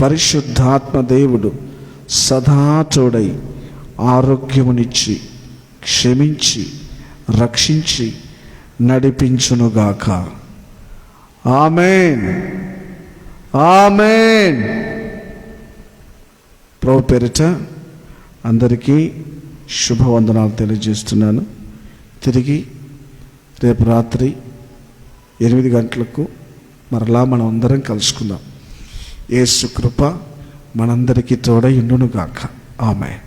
పరిశుద్ధాత్మ దేవుడు సదా తోడై ఆరోగ్యమునిచ్చి క్షమించి రక్షించి నడిపించునుగాక. ఆమేన్, ఆమేన్. ప్రభు పేరిట అందరికీ శుభవందనాలు తెలియజేస్తున్నాను. తిరిగి రేపు రాత్రి 8 గంటలకు మరలా మనం అందరం కలుసుకుందాం. యేసు కృప మనందరికీ తోడై ఉండునుగాక. ఆమేన్.